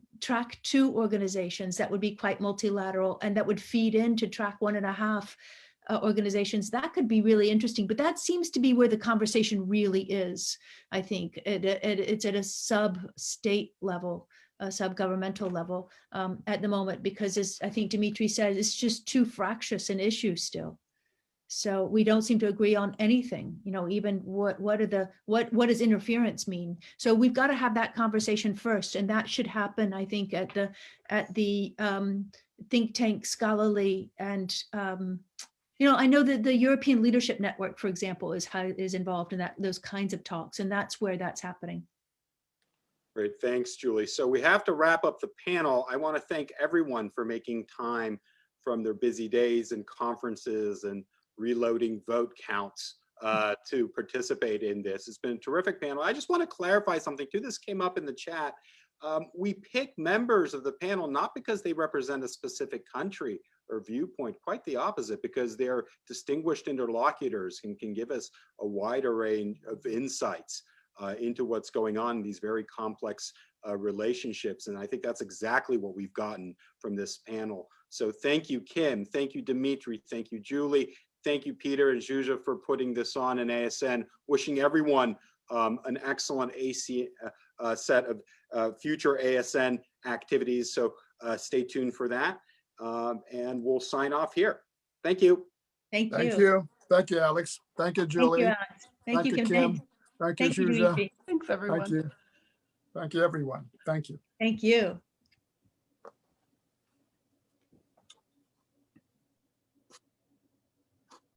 E: 2 organizations that would be quite multilateral and that would feed into track 1.5 organizations, that could be really interesting. But that seems to be where the conversation really is, I think. It's at a sub-state level, a sub-governmental level at the moment, because, as I think Dmitri said, it's just too fractious an issue still. So we don't seem to agree on anything, even what does interference mean? So we've got to have that conversation first, and that should happen, I think, at the think tank scholarly. And I know that the European Leadership Network, for example, is involved in those kinds of talks, and that's where that's happening.
B: Great, thanks, Julie. So we have to wrap up the panel. I want to thank everyone for making time from their busy days and conferences and reloading vote counts to participate in this. It's been a terrific panel. I just want to clarify something too. This came up in the chat. We pick members of the panel not because they represent a specific country or viewpoint, quite the opposite, because they're distinguished interlocutors and can give us a wider range of insights. into what's going on in these very complex relationships. And I think that's exactly what we've gotten from this panel. So thank you, Kim. Thank you, Dmitri. Thank you, Julie. Thank you, Peter and Zsuzsa, for putting this on in ASN. Wishing everyone an excellent set of future ASN activities. So stay tuned for that. And we'll sign off here. Thank you.
E: Thank you.
D: Thank you. Thank you, Alex. Thank you, Julie.
E: Thank you, Alex. Thank you, Kim.
D: Kim. Thank you,
E: Thank you,
D: Zsuzsa.
E: Dmitri.
C: Thanks, everyone.
D: Thank you. Thank you, everyone. Thank you.
E: Thank you.